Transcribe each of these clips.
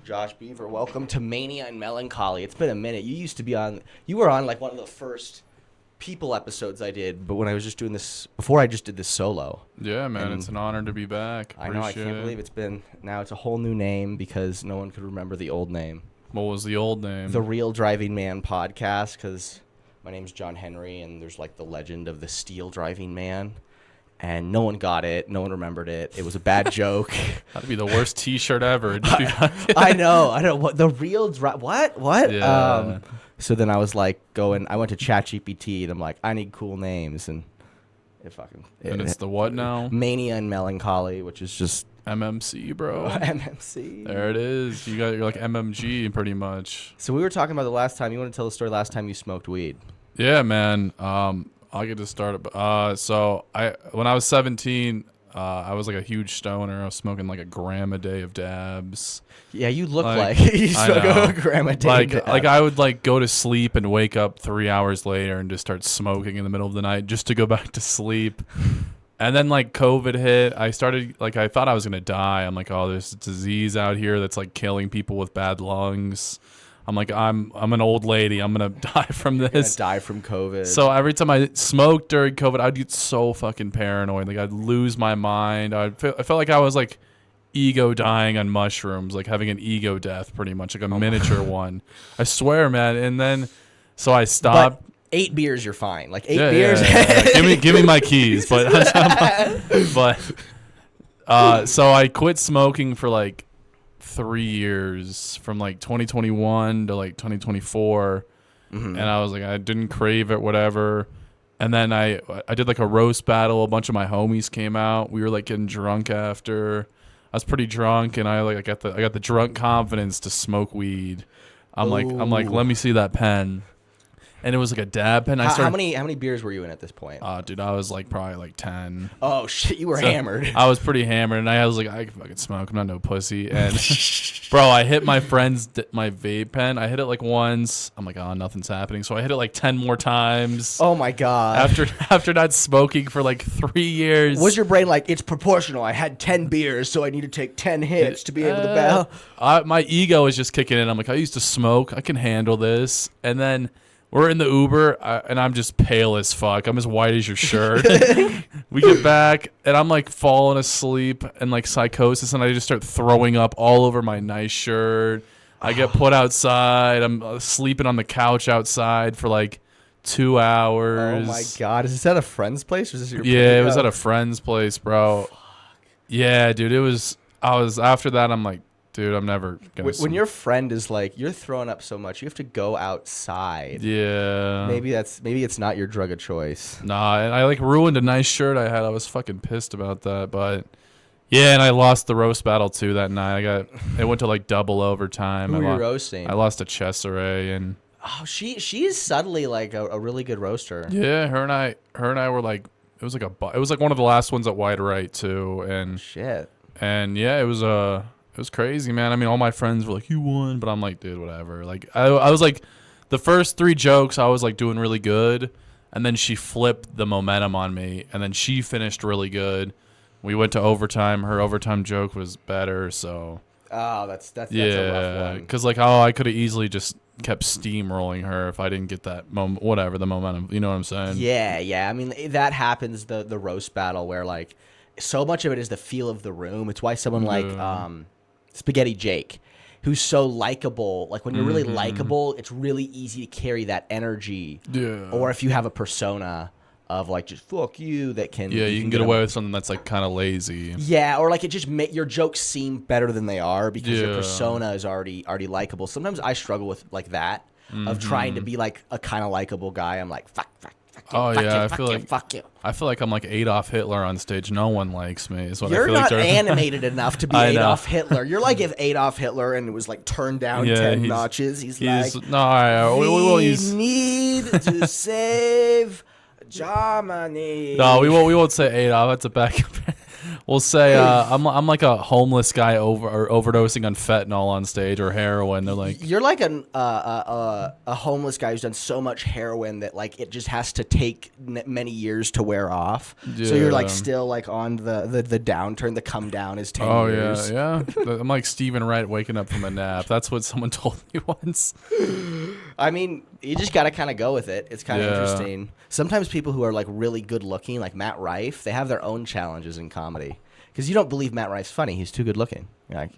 Josh Beaver, welcome to Mania Melancholy. It's been a minute. You were on like one of the first People episodes I did, but when I was just doing this, before I just did this solo. Yeah, man, it's an honor to be back. I know, I can't believe it's a whole new name because no one could remember the old name. What was the old name? The Real Driving Man Podcast, because my name's John Henry, and there's like the legend of the Steel Driving Man. And no one got it. No one remembered it. It was a bad joke. That'd be the worst T-shirt ever. I know. What? The real What? Yeah. So then I was like I went to ChatGPT and I'm like, I need cool names, and it's the what now? Mania and Melancholy, which is just MMC, bro. MMC. There it is. You're like MMG pretty much. So we were talking about the last time. You want to tell the story last time you smoked weed? Yeah, man. I'll get to start. So when I was 17, I was like a huge stoner. I was smoking like a gram a day of dabs. Yeah, you look like you smoke a gram a day. Like I would like go to sleep and wake up 3 hours later and just start smoking in the middle of the night just to go back to sleep. And then like COVID hit. I thought I was gonna die. I'm like, oh, there's a disease out here that's like killing people with bad lungs. I'm like, I'm an old lady. I'm going to die from this. Die from COVID. So every time I smoked during COVID, I'd get so fucking paranoid. Like, I'd lose my mind. I felt like I was, like, ego dying on mushrooms, like having an ego death pretty much, like a miniature one. I swear, man. And then, so I stopped. But 8 beers, you're fine. Like, 8 beers. Yeah. Give me my keys. So I quit smoking for, like, 3 years, from like 2021 to like 2024, and I was like, I didn't crave it, whatever. And then I did like a roast battle. A bunch of my homies came out. We were like getting drunk after. I was pretty drunk, and I got the drunk confidence to smoke weed. I'm like, let me see that pen. And it was like a dab pen. How many beers were you in at this point? Dude, I was like probably like 10. Oh shit, you were hammered. I was pretty hammered, and I was like, I can fucking smoke. I'm not no pussy. And bro, I hit my vape pen. I hit it like once. I'm like, oh, nothing's happening. So I hit it like 10 more times. Oh my god. After not smoking for like 3 years. Was your brain like, it's proportional? I had 10 beers, so I need to take 10 hits to be able to battle. My ego is just kicking in. I'm like, I used to smoke. I can handle this. And then we're in the Uber, and I'm just pale as fuck. I'm as white as your shirt. We get back, and I'm like falling asleep and like psychosis, and I just start throwing up all over my nice shirt. I get put outside. I'm sleeping on the couch outside for like 2 hours. Oh my god! Is this at a friend's place? Or is this your it was at a friend's place, bro. Fuck. Yeah, dude. After that, I'm like, dude, I'm never gonna. When your friend is like, you're throwing up so much, you have to go outside. Yeah. Maybe it's not your drug of choice. Nah, and I like ruined a nice shirt I had. I was fucking pissed about that, but yeah, and I lost the roast battle too that night. It went to like double overtime. Who were you roasting? I lost to Cesare, and oh, she is subtly like a really good roaster. Yeah, her and I were like, it was like one of the last ones at Wide Right too, and shit. And yeah, it was crazy, man. I mean, all my friends were like, you won. But I'm like, dude, whatever. Like, I was like, the first 3 jokes, I was like doing really good. And then she flipped the momentum on me. And then she finished really good. We went to overtime. Her overtime joke was better. So. Oh, that's a rough one. Because like, I could have easily just kept steamrolling her if I didn't get that the momentum. You know what I'm saying? Yeah. I mean, that happens, the roast battle, where like so much of it is the feel of the room. It's why someone like Spaghetti Jake, who's so likable. Like when you're really likable, it's really easy to carry that energy. Yeah. Or if you have a persona of like just fuck you, that can you can get away with something that's like kind of lazy. Yeah, or like it just make your jokes seem better than they are because your persona is already likable. Sometimes I struggle with like that of trying to be like a kind of likable guy. I'm like fuck you, fuck you. I feel like I'm like Adolf Hitler on stage. No one likes me. Is what You're I feel not like animated enough to be Adolf Hitler. You're like if Adolf Hitler and it was like turned down 10 notches. He's like, no, we need to save Germany. No, we won't say Adolf. That's a back. We'll say I'm like a homeless guy overdosing on fentanyl on stage or heroin. They're like, you're like a homeless guy who's done so much heroin that like it just has to take many years to wear off. Yeah. So you're like still like on the downturn. The come down is 10 years. Yeah. I'm like Stephen Wright waking up from a nap. That's what someone told me once. I mean, you just got to kind of go with it. It's kind of interesting. Sometimes people who are like really good looking, like Matt Rife, they have their own challenges in comedy. Because you don't believe Matt Rife's funny. He's too good looking. You're like,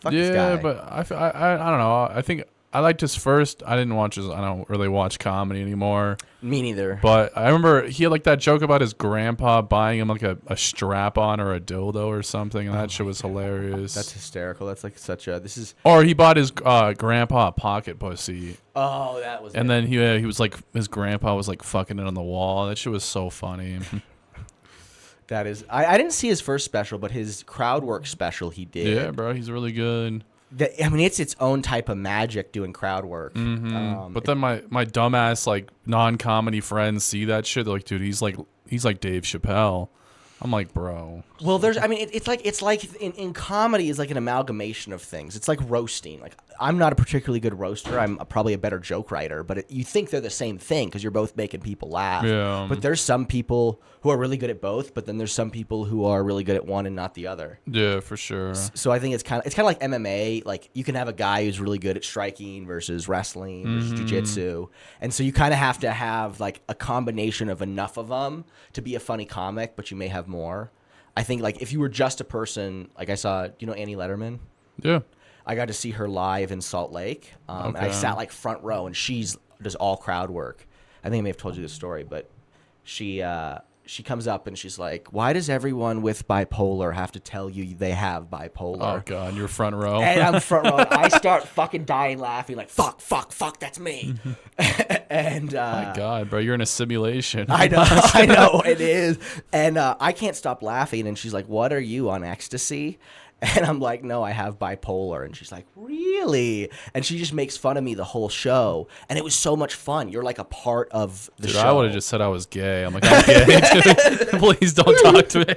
fuck this guy. Yeah, but I don't know. I think I liked his first. I don't really watch comedy anymore. Me neither. But I remember he had like that joke about his grandpa buying him like a strap on or a dildo or something, and that shit was hilarious. That's hysterical. That's like such a Or he bought his grandpa a pocket pussy. Oh, that was. And then he was like his grandpa was like fucking it on the wall. That shit was so funny. That is. I didn't see his first special, but his crowd work special he did. Yeah, bro, he's really good. I mean, it's its own type of magic doing crowd work. Mm-hmm. But then my dumbass like non-comedy friends see that shit. They're like, dude, he's like Dave Chappelle. I'm like, bro. Well, it's like in comedy is like an amalgamation of things. It's like roasting. Like I'm not a particularly good roaster. I'm probably a better joke writer, but you think they're the same thing because you're both making people laugh. Yeah. But there's some people who are really good at both, but then there's some people who are really good at one and not the other. Yeah, for sure. So I think it's kind of like MMA. Like you can have a guy who's really good at striking versus wrestling versus jiu-jitsu. And so you kind of have to have like a combination of enough of them to be a funny comic, but you may have more. I think like if you were just a person, like I saw, do you know Annie Letterman? Yeah. I got to see her live in Salt Lake. And I sat like front row, and does all crowd work. I think I may have told you this story, but she comes up and she's like, "Why does everyone with bipolar have to tell you they have bipolar?" Oh god, you're front row. And I'm front row. I start fucking dying laughing, like fuck, that's me. And my god, bro, you're in a simulation. I know it is. And I can't stop laughing. And she's like, "What are you, on ecstasy?" And I'm like, "No, I have bipolar." And she's like, "Really?" And she just makes fun of me the whole show. And it was so much fun. You're like a part of the show. I would have just said I was gay. I'm like, I'm gay, dude. Please don't talk to me.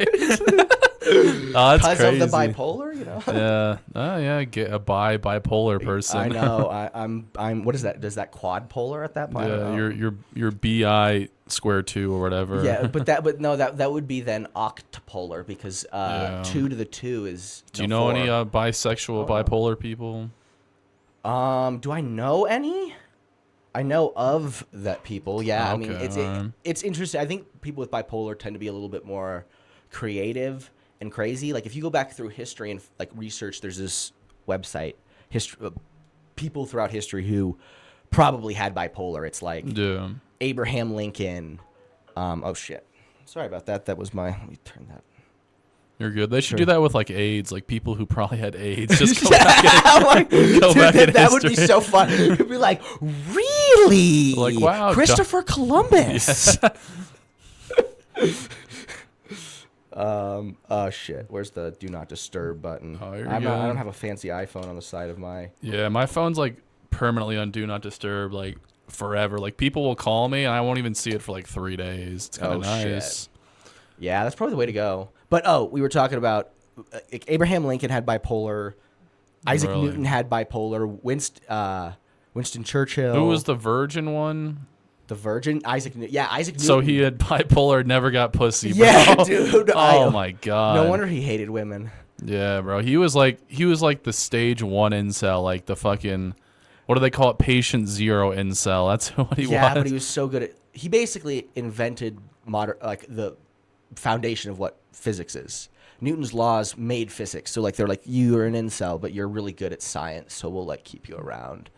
Oh, that's crazy. Because of the bipolar, you know? Yeah. Oh, yeah. Get a bipolar person. I know. I'm. What is that? Does that quad polar at that point? Yeah. You're bi square 2 or whatever. Yeah, but no, that would be then octopolar because 2 to the 2 is. Do you know 4. any bisexual bipolar people? Do I know any? I know of that people. Yeah, Okay, I mean it's interesting. I think people with bipolar tend to be a little bit more creative and crazy. Like if you go back through history and like research, there's this website, people throughout history who probably had bipolar. It's like Abraham Lincoln. Oh shit, sorry about that. That was my. Let me turn that. You're good. They should do that with like AIDS, like people who probably had AIDS. Just go back in that would be so fun. It'd be like, really? Like, wow, Christopher Columbus. Oh shit. Where's the do not disturb button? Oh, I don't have a fancy iPhone on the side of my. Yeah, my phone's like permanently on do not disturb, like forever. Like people will call me and I won't even see it for like 3 days. It's kind of nice. Shit. Yeah, that's probably the way to go. But we were talking about Abraham Lincoln had bipolar, Isaac Newton had bipolar, Winston Churchill. Who was the virgin one? The virgin, Isaac Newton. Yeah, Isaac Newton. So he had bipolar, never got pussy, bro. Yeah, dude. Oh my god. No wonder he hated women. Yeah, bro. He was like the stage 1 incel, like the fucking, what do they call it? Patient 0 incel. That's what he was. Yeah, but he was so good at. He basically invented the foundation of what physics is. Newton's laws made physics. So like they're like, you are an incel, but you're really good at science, so we'll like keep you around.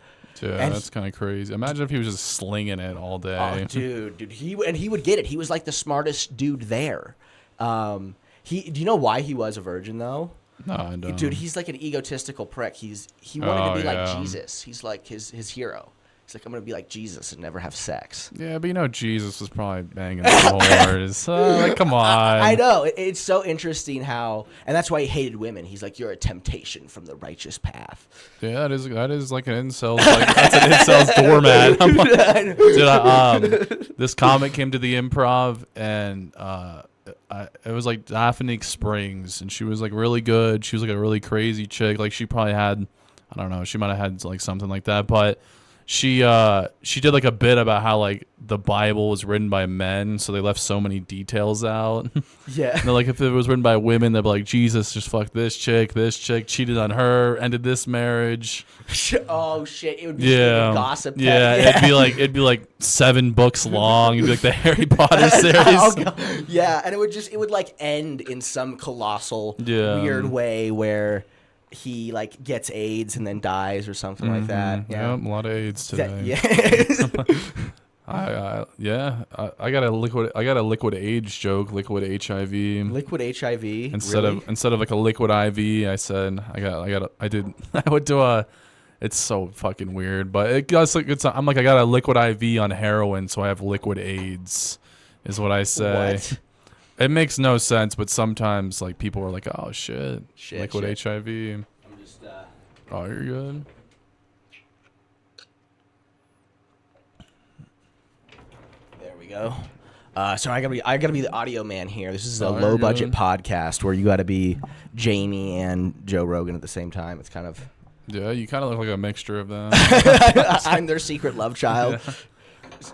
Yeah, that's kind of crazy. Imagine if he was just slinging it all day. Oh, dude, he would get it. He was like the smartest dude there. Do you know why he was a virgin though? No, I don't. Dude, he's like an egotistical prick. He wanted to be like Jesus. He's like his hero. He's like, I'm gonna be like Jesus and never have sex. Yeah, but Jesus was probably banging some whores. Like, come on. I know. It's so interesting how, and that's why he hated women. He's like, you're a temptation from the righteous path. Yeah, that is like an incel. Like, that's an incel's doormat. I'm like, dude, this comic came to the Improv, and it was like Daphne Springs, and she was like really good. She was like a really crazy chick. Like, she probably had, I don't know, she might have had like something like that, but she did like a bit about how like the Bible was written by men, so they left so many details out. Yeah. And like, if it was written by women, they'd be like, Jesus just fucked this chick cheated on her, ended this marriage. Oh shit! It would be gossip. Yeah, it'd be like 7 books long. It'd be like the Harry Potter series. Yeah, and it would like end in some colossal weird way where he like gets AIDS and then dies or something like that. Yeah, a lot of AIDS today. I got a liquid AIDS joke. Liquid HIV. Liquid HIV. Instead of like a liquid IV, I said I would do a. It's so fucking weird, but it does. I'm like, I got a liquid IV on heroin, so I have liquid AIDS, is what I say. What? It makes no sense, but sometimes like people are like, oh shit liquid HIV. I'm just. Oh, you're good. There we go. So I gotta be the audio man here. This is a low budget podcast where you gotta be Jamie and Joe Rogan at the same time. It's kind of. Yeah, you kind of look like a mixture of them. I'm their secret love child. Yeah.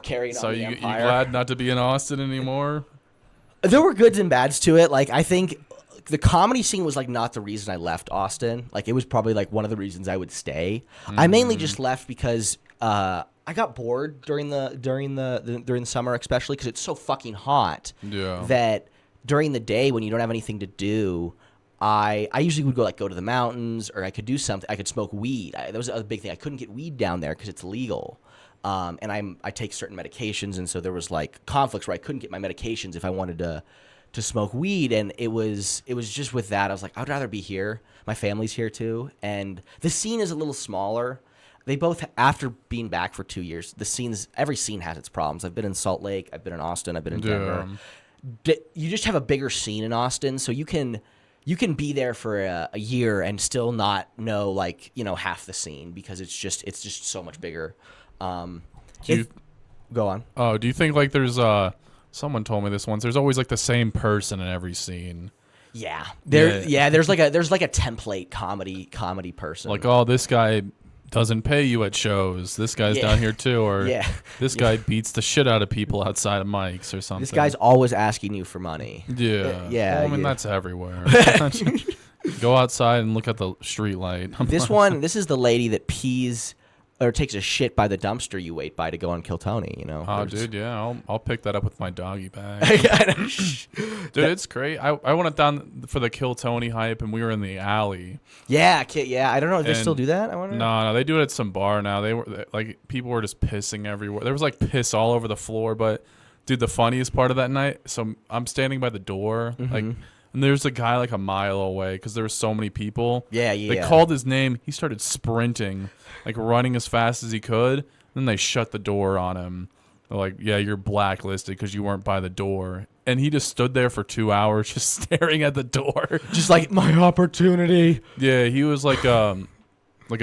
Carrying on the empire. So you glad not to be in Austin anymore? There were goods and bads to it. Like, I think the comedy scene was like not the reason I left Austin. Like, it was probably like one of the reasons I would stay. I mainly just left because I got bored during the summer, especially because it's so fucking hot. Yeah. That during the day when you don't have anything to do, I usually would go to the mountains, or I could do something. I could smoke weed. That was a big thing. I couldn't get weed down there because it's legal. And I take certain medications, and so there was like conflicts where I couldn't get my medications if I wanted to smoke weed. And it was just with that, I was like, I'd rather be here. My family's here too, and the scene is a little smaller. They both, after being back for 2 years, every scene has its problems. I've been in Salt Lake, I've been in Austin, I've been in Denver. You just have a bigger scene in Austin, so you can be there for a year and still not know half the scene because it's just so much bigger. Go on. Oh, do you think like there's someone told me this once? There's always like the same person in every scene. Yeah. There's like a template comedy person. Like, oh, this guy doesn't pay you at shows. This guy's down here too, or this guy beats the shit out of people outside of mics or something. This guy's always asking you for money. Yeah. Yeah. Well, I mean, that's everywhere. Go outside and look at the street light. This is the lady that pees or takes a shit by the dumpster you wait by to go on Kill Tony, Oh, dude, yeah. I'll pick that up with my doggy bag. Dude, it's great. I went down for the Kill Tony hype, and we were in the alley. Yeah. I don't know if they still do that. I wonder. No, they do it at some bar now. They were like, people were just pissing everywhere. There was like piss all over the floor. But dude, the funniest part of that night. So I'm standing by the door, and there's a guy like a mile away because there were so many people. Yeah. They called his name. He started sprinting, like running as fast as he could. Then they shut the door on him. They're like, yeah, you're blacklisted because you weren't by the door. And he just stood there for 2 hours just staring at the door. Just like, my opportunity. Yeah, he was like a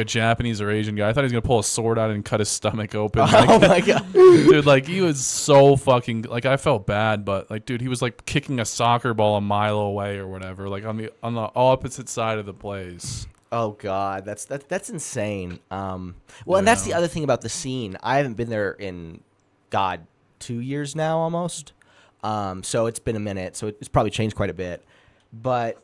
Japanese or Asian guy. I thought he was going to pull a sword out and cut his stomach open. Oh, my God. Dude, like, he was so fucking... Like, I felt bad, but, like, dude, he was, like, kicking a soccer ball a mile away or whatever. Like, on the opposite side of the place. Oh, God. That's insane. And that's the other thing about the scene. I haven't been there in, 2 years now almost. So it's been a minute. So it's probably changed quite a bit. But...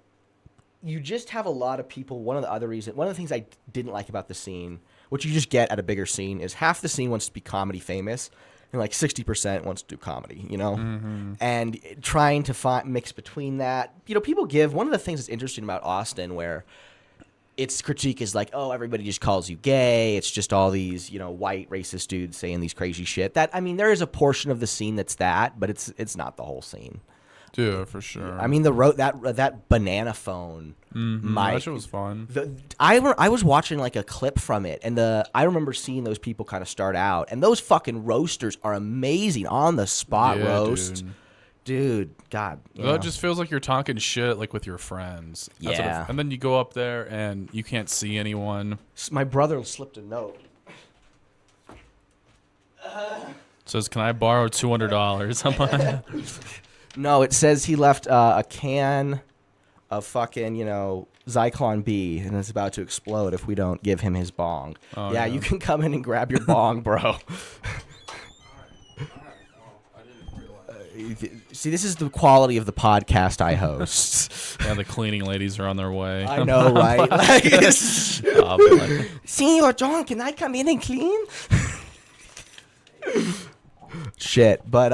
you just have a lot of people. One of the things I didn't like about the scene, which you just get at a bigger scene, is half the scene wants to be comedy famous, and like 60% wants to do comedy, And trying to mix between that, people give. One of the things that's interesting about Austin, where its critique is like, oh, everybody just calls you gay. It's just all these, white racist dudes saying these crazy shit. That, I mean, there is a portion of the scene that's that, but it's not the whole scene. Yeah, for sure. I mean, that banana phone. That shit was fun. I was watching like a clip from it, and I remember seeing those people kind of start out, and those fucking roasters are amazing on the spot roast. Dude, God. It just feels like you're talking shit like with your friends. Yeah. And then you go up there and you can't see anyone. My brother slipped a note. Says, "Can I borrow $200?" No, it says he left a can of fucking, Zyklon B, and it's about to explode if we don't give him his bong. Oh, yeah, you can come in and grab your bong, bro. See, this is the quality of the podcast I host. Yeah, the cleaning ladies are on their way. I know, right? Senor John, can I come in and clean? Shit, but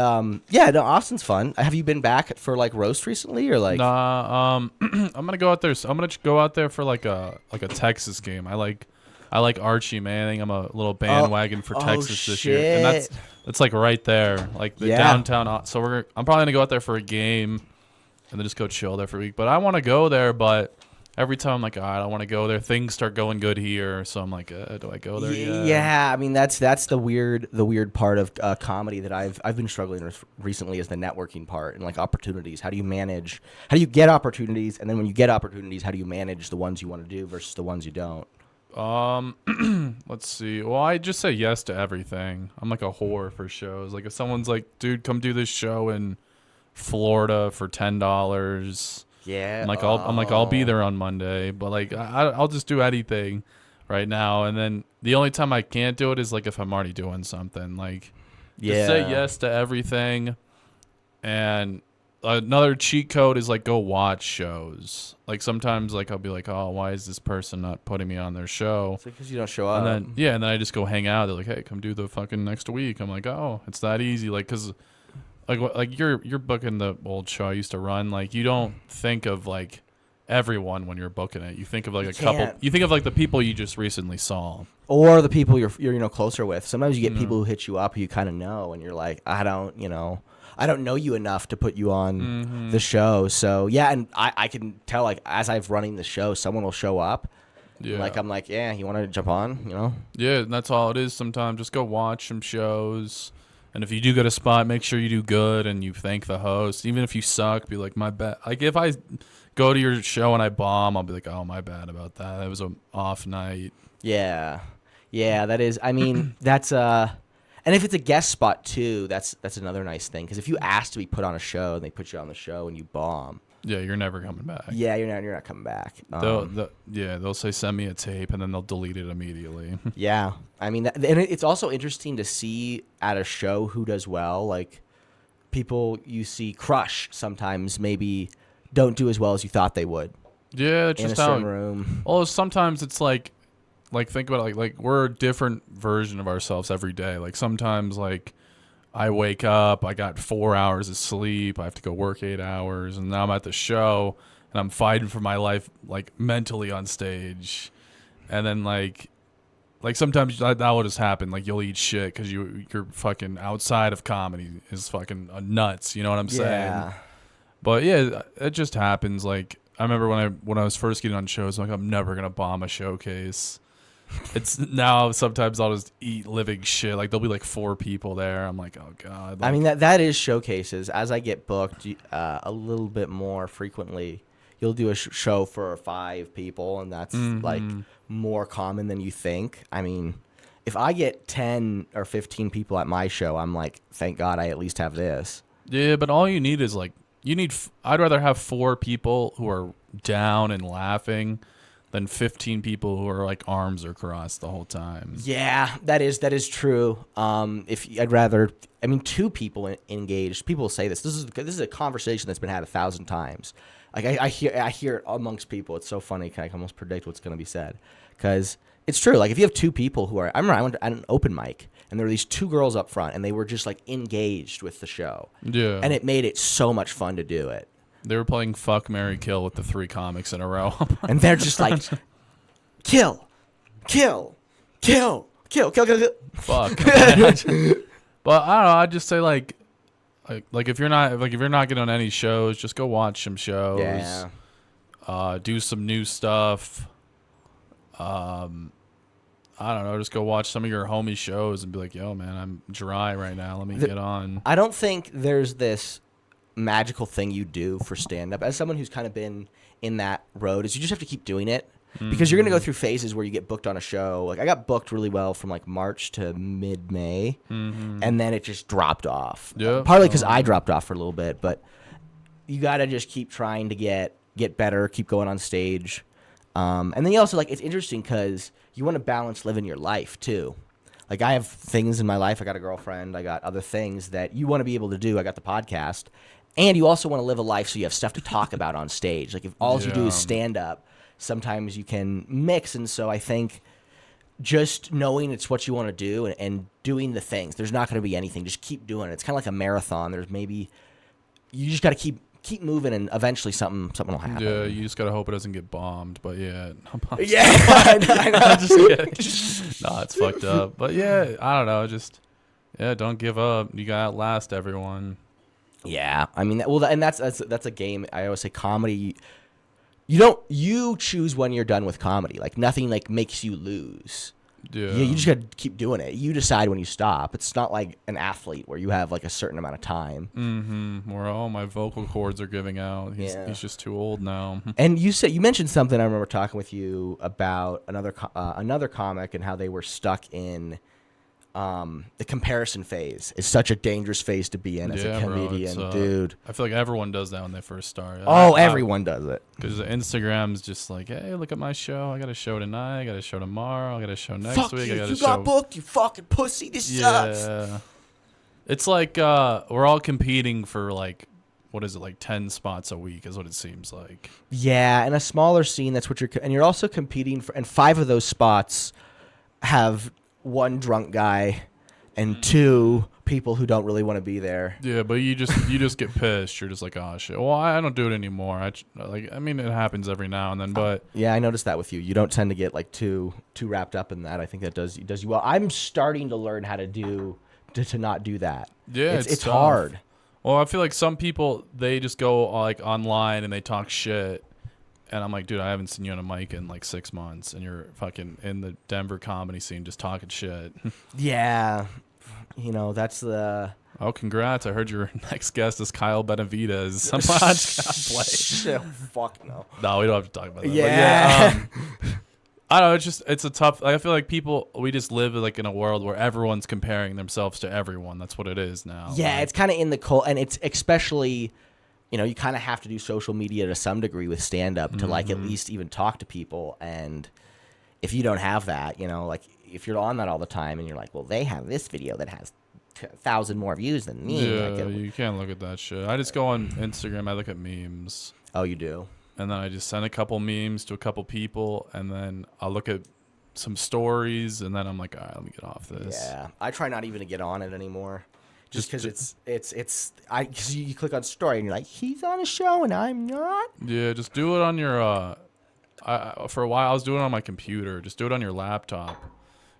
yeah, no, Austin's fun. Have you been back for like roast recently, or like? Nah, I'm gonna go out there. I'm gonna go out there for like a Texas game. I like Archie Manning. I'm a little bandwagon for Texas this year, and that's like right there, like the downtown. So I'm probably gonna go out there for a game, and then just go chill there for a week. But I want to go there, but every time I'm like, I don't want to go there. Things start going good here, so I'm like, do I go there? Yeah, I mean that's the weird part of comedy that I've been struggling with recently is the networking part and like opportunities. How do you get opportunities, and then when you get opportunities, how do you manage the ones you want to do versus the ones you don't? Let's see. Well, I just say yes to everything. I'm like a whore for shows. Like if someone's like, dude, come do this show in Florida for $10. Yeah. I'm like, I'll be there on Monday, but like I'll just do anything right now. And then the only time I can't do it is like if I'm already doing something. Like, just say yes to everything. And another cheat code is like go watch shows. Like sometimes like I'll be like, oh, why is this person not putting me on their show? It's because you don't show up. And then I just go hang out. They're like, hey, come do the fucking next week. I'm like, oh, it's that easy. Like, cause like you're booking the old show I used to run. Like you don't think of like everyone when you're booking it. You think of like a couple. You think of like the people you just recently saw, or the people you're closer with. Sometimes you get people who hit you up who you kind of know, and you're like, I don't know you enough to put you on the show. So yeah, and I can tell like as I've running the show, someone will show up. Yeah. Like I'm like, yeah, you want to jump on? Yeah, and that's all it is. Sometimes just go watch some shows. And if you do get a spot, make sure you do good and you thank the host. Even if you suck, be like, my bad. Like if I go to your show and I bomb, I'll be like, oh, my bad about that. It was an off night. Yeah, that is. I mean, that's and if it's a guest spot too, that's another nice thing. Because if you ask to be put on a show and they put you on the show and you bomb, yeah, you're never coming back. Yeah, you're not coming back. They'll say send me a tape and then they'll delete it immediately. Yeah, I mean, and it's also interesting to see at a show who does well. Like people you see crush sometimes maybe don't do as well as you thought they would. Yeah, it's just in a certain room. Well, sometimes it's like think about it, like we're a different version of ourselves every day. Like sometimes like I wake up, I got 4 hours of sleep, I have to go work 8 hours, and now I'm at the show and I'm fighting for my life like mentally on stage. And then like sometimes that will just happen. Like you'll eat shit because you're fucking outside of comedy is fucking nuts. You know what I'm saying? Yeah. But yeah, it just happens. Like I remember when I was first getting on shows, I'm like I'm never gonna bomb a showcase. It's now sometimes I'll just eat living shit. Like there'll be like 4 people there. I'm like, oh god. Like, I mean that is showcases. As I get booked a little bit more frequently, you'll do a show for 5 people, and that's like more common than you think. I mean, if I get 10 or 15 people at my show, I'm like, thank God I at least have this. Yeah, but all you need is like I'd rather have 4 people who are down and laughing than 15 people who are like arms are crossed the whole time. Yeah, that is true. I'd rather, 2 people engaged. People say this. This is a conversation that's been had 1,000 times. Like I hear it amongst people. It's so funny. I can almost predict what's going to be said because it's true. Like if you have 2 people who are, I remember I went at an open mic and there were these 2 girls up front and they were just like engaged with the show. Yeah, and it made it so much fun to do it. They were playing Fuck, Marry, Kill with the 3 comics in a row. And they're just like, kill. Fuck. But I don't know. I'd just say, like, like if you're not getting on any shows, just go watch some shows. Yeah. Do some new stuff. I don't know, just go watch some of your homie shows and be like, yo, man, I'm dry right now. Let me get on. I don't think there's this magical thing you do for stand-up. As someone who's kind of been in that road, is you just have to keep doing it. Because you're going to go through phases where you get booked on a show. Like, I got booked really well from, like, March to mid-May, and then it just dropped off. Yep. Partly because I dropped off for a little bit, but you got to just keep trying to get better, keep going on stage. And then you also, like, it's interesting because you want to balance living your life, too. Like, I have things in my life. I got a girlfriend. I got other things that you want to be able to do. I got the podcast. And you also want to live a life so you have stuff to talk about on stage. Like, if all you do is stand up, sometimes you can mix. And so I think just knowing it's what you want to do and doing the things, there's not going to be anything. Just keep doing it. It's kind of like a marathon. There's maybe you just got to keep moving, and eventually something will happen. Yeah, you just gotta hope it doesn't get bombed. But yeah, yeah, I know. Nah, it's fucked up. But yeah, I don't know. Just don't give up. You gotta outlast everyone. Yeah, I mean, and that's a game. I always say comedy. You choose when you're done with comedy. Like, nothing like makes you lose. Yeah. You just gotta keep doing it. You decide when you stop. It's not like an athlete where you have like a certain amount of time. Where my vocal cords are giving out. He's just too old now. And you mentioned something. I remember talking with you about another comic and how they were stuck in the comparison phase. Is such a dangerous phase to be in as a comedian, bro, dude. I feel like everyone does that when they first start. Everyone does it. Because Instagram's just like, hey, look at my show. I got a show tonight. I got a show tomorrow. I got a show next week. You got booked. You fucking pussy. This sucks. It's like we're all competing for like, what is it, like 10 spots a week is what it seems like. Yeah, in a smaller scene, that's what you're also competing for. And 5 of those spots have 1 drunk guy and 2 people who don't really want to be there. Yeah, but you just get pissed. You're just like, oh shit. Well, I don't do it anymore. I mean, it happens every now and then, but yeah, I noticed that with you. You don't tend to get like too wrapped up in that. I think that does you well. I'm starting to learn how to not do that. Yeah, it's hard. Well, I feel like some people, they just go like online and they talk shit. And I'm like, dude, I haven't seen you on a mic in like 6 months, and you're fucking in the Denver comedy scene just talking shit. Yeah. That's the... Oh, congrats. I heard your next guest is Kyle Benavidez. Shit, fuck no. No, we don't have to talk about that. Yeah. But yeah, I don't know. It's a tough... I feel like we just live like in a world where everyone's comparing themselves to everyone. That's what it is now. Yeah, like, it's kind of in the cold, and it's especially... you kind of have to do social media to some degree with stand-up to, like, at least even talk to people. And if you don't have that, like, if you're on that all the time and you're like, well, they have this video that has 1,000 more views than me. Yeah, you can't look at that shit. I just go on Instagram. I look at memes. Oh, you do? And then I just send a couple memes to a couple people, and then I'll look at some stories, and then I'm like, all right, let me get off this. Yeah, I try not even to get on it anymore. Just because because you click on story and you're like, he's on a show and I'm not. Yeah, just do it on your. For a while, I was doing it on my computer. Just do it on your laptop.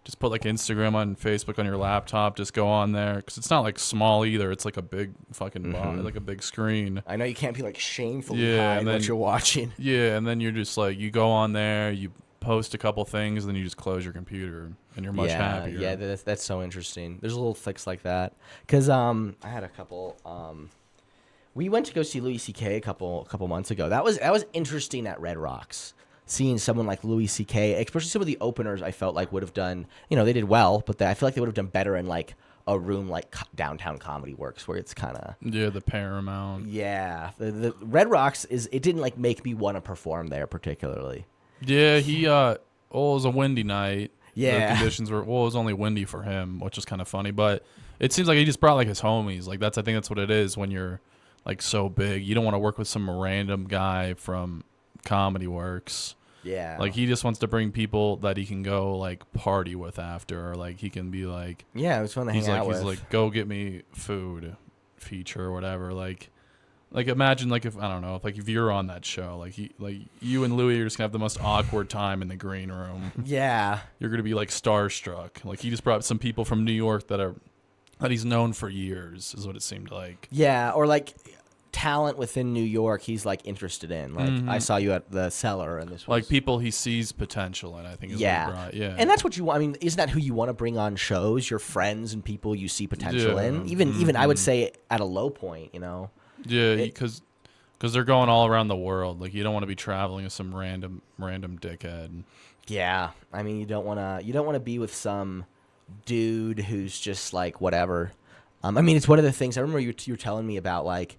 Just put like Instagram on Facebook on your laptop. Just go on there because it's not like small either. It's like a big fucking like a big screen. I know you can't be like shamefully hide what you're watching. Yeah, and then you're just like you go on there, you post a couple things, and then you just close your computer. And you're much happier. Yeah, that's so interesting. There's a little fix like that. Because I had a couple. We went to go see Louis C.K. a couple months ago. That was interesting at Red Rocks. Seeing someone like Louis C.K., especially some of the openers, I felt like would have done. They did well, but I feel like they would have done better in like a room like Downtown Comedy Works, where it's kind of the Paramount. Yeah, the Red Rocks it didn't like make me want to perform there particularly. Yeah, it was a windy night. Yeah. The conditions were, it was only windy for him, which is kind of funny. But it seems like he just brought like his homies. Like I think that's what it is when you're like so big. You don't want to work with some random guy from Comedy Works. Yeah. Like he just wants to bring people that he can go like party with after, or like he can be like. Yeah, it was fun to hang out with. He's like, go get me food feature or whatever. Like imagine like if I don't know if you're on that show like you and Louis are just gonna have the most awkward time in the green room. Yeah, you're gonna be like starstruck. Like he just brought some people from New York that are that he's known for years, is what it seemed like. Yeah, or like talent within New York, he's like interested in. Like I saw you at the Cellar, and this was Like people he sees potential in, I think. Is what he brought. Yeah, and that's what you want. I mean, isn't that who you want to bring on shows? Your friends and people you see potential in. Even I would say at a low point, you know. Yeah, because they're going all around the world. Like you don't want to be traveling with some random dickhead. Yeah, I mean you don't want to be with some dude who's just like whatever. I mean, it's one of the things I remember you were telling me about, like.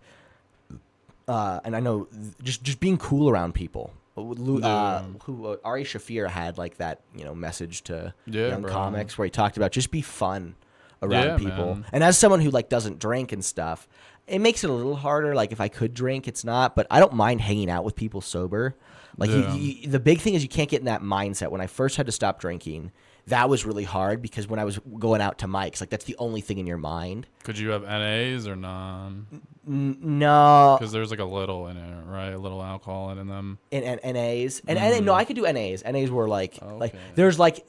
And I know just being cool around people. Ari Shaffir had like that, you know, message to young comics where he talked about just be fun around people. Man. And as someone who like doesn't drink and stuff, it makes it a little harder. Like if I could drink, it's not, but I don't mind hanging out with people sober. Like the big thing is you can't get in that mindset. When I first had to stop drinking, that was really hard because when I was going out to mics, like that's the only thing in your mind. Could you have NAs or non? No, because there's like a little in it, right? A little alcohol in them. In NAs, and no, I could do NAs. NAs were like there's like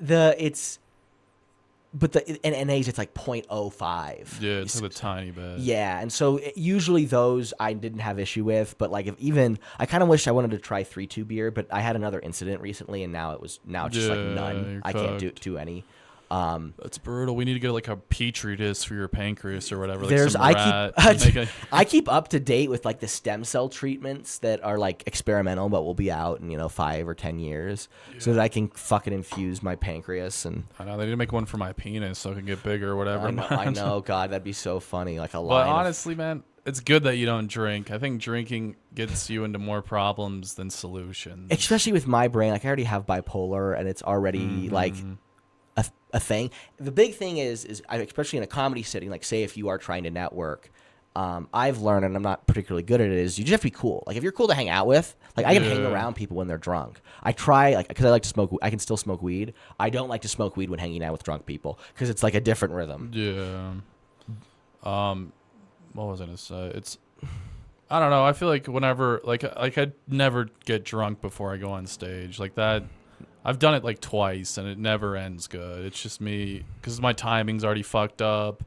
but in NAs it's like 0.05. Yeah, it's like a tiny bit. Yeah, and so usually those I didn't have issue with, but like I kind of wish I wanted to try 3-2 beer, but I had another incident recently, and now it's just like none. I can't do any. That's brutal. We need to get like a petri dish for your pancreas or whatever. I keep up to date with like the stem cell treatments that are like experimental, but will be out in 5 or 10 years, so that I can fucking infuse my pancreas. And I know they need to make one for my penis so it can get bigger or whatever. I know. God, that'd be so funny. Like a line. But honestly, man, it's good that you don't drink. I think drinking gets you into more problems than solutions. Especially with my brain, like I already have bipolar, and it's already like. A thing. The big thing is especially in a comedy setting, like say if you are trying to network, I've learned, and I'm not particularly good at it, is you just have to be cool. Like if you're cool to hang out with, like I can hang around people when they're drunk. I try, like, because I like to smoke. I can still smoke weed. I don't like to smoke weed when hanging out with drunk people because it's like a different rhythm. Yeah. What was I gonna say? I don't know. I feel like whenever like I'd never get drunk before I go on stage like that. I've done it like twice, and it never ends good. It's just me, because my timing's already fucked up.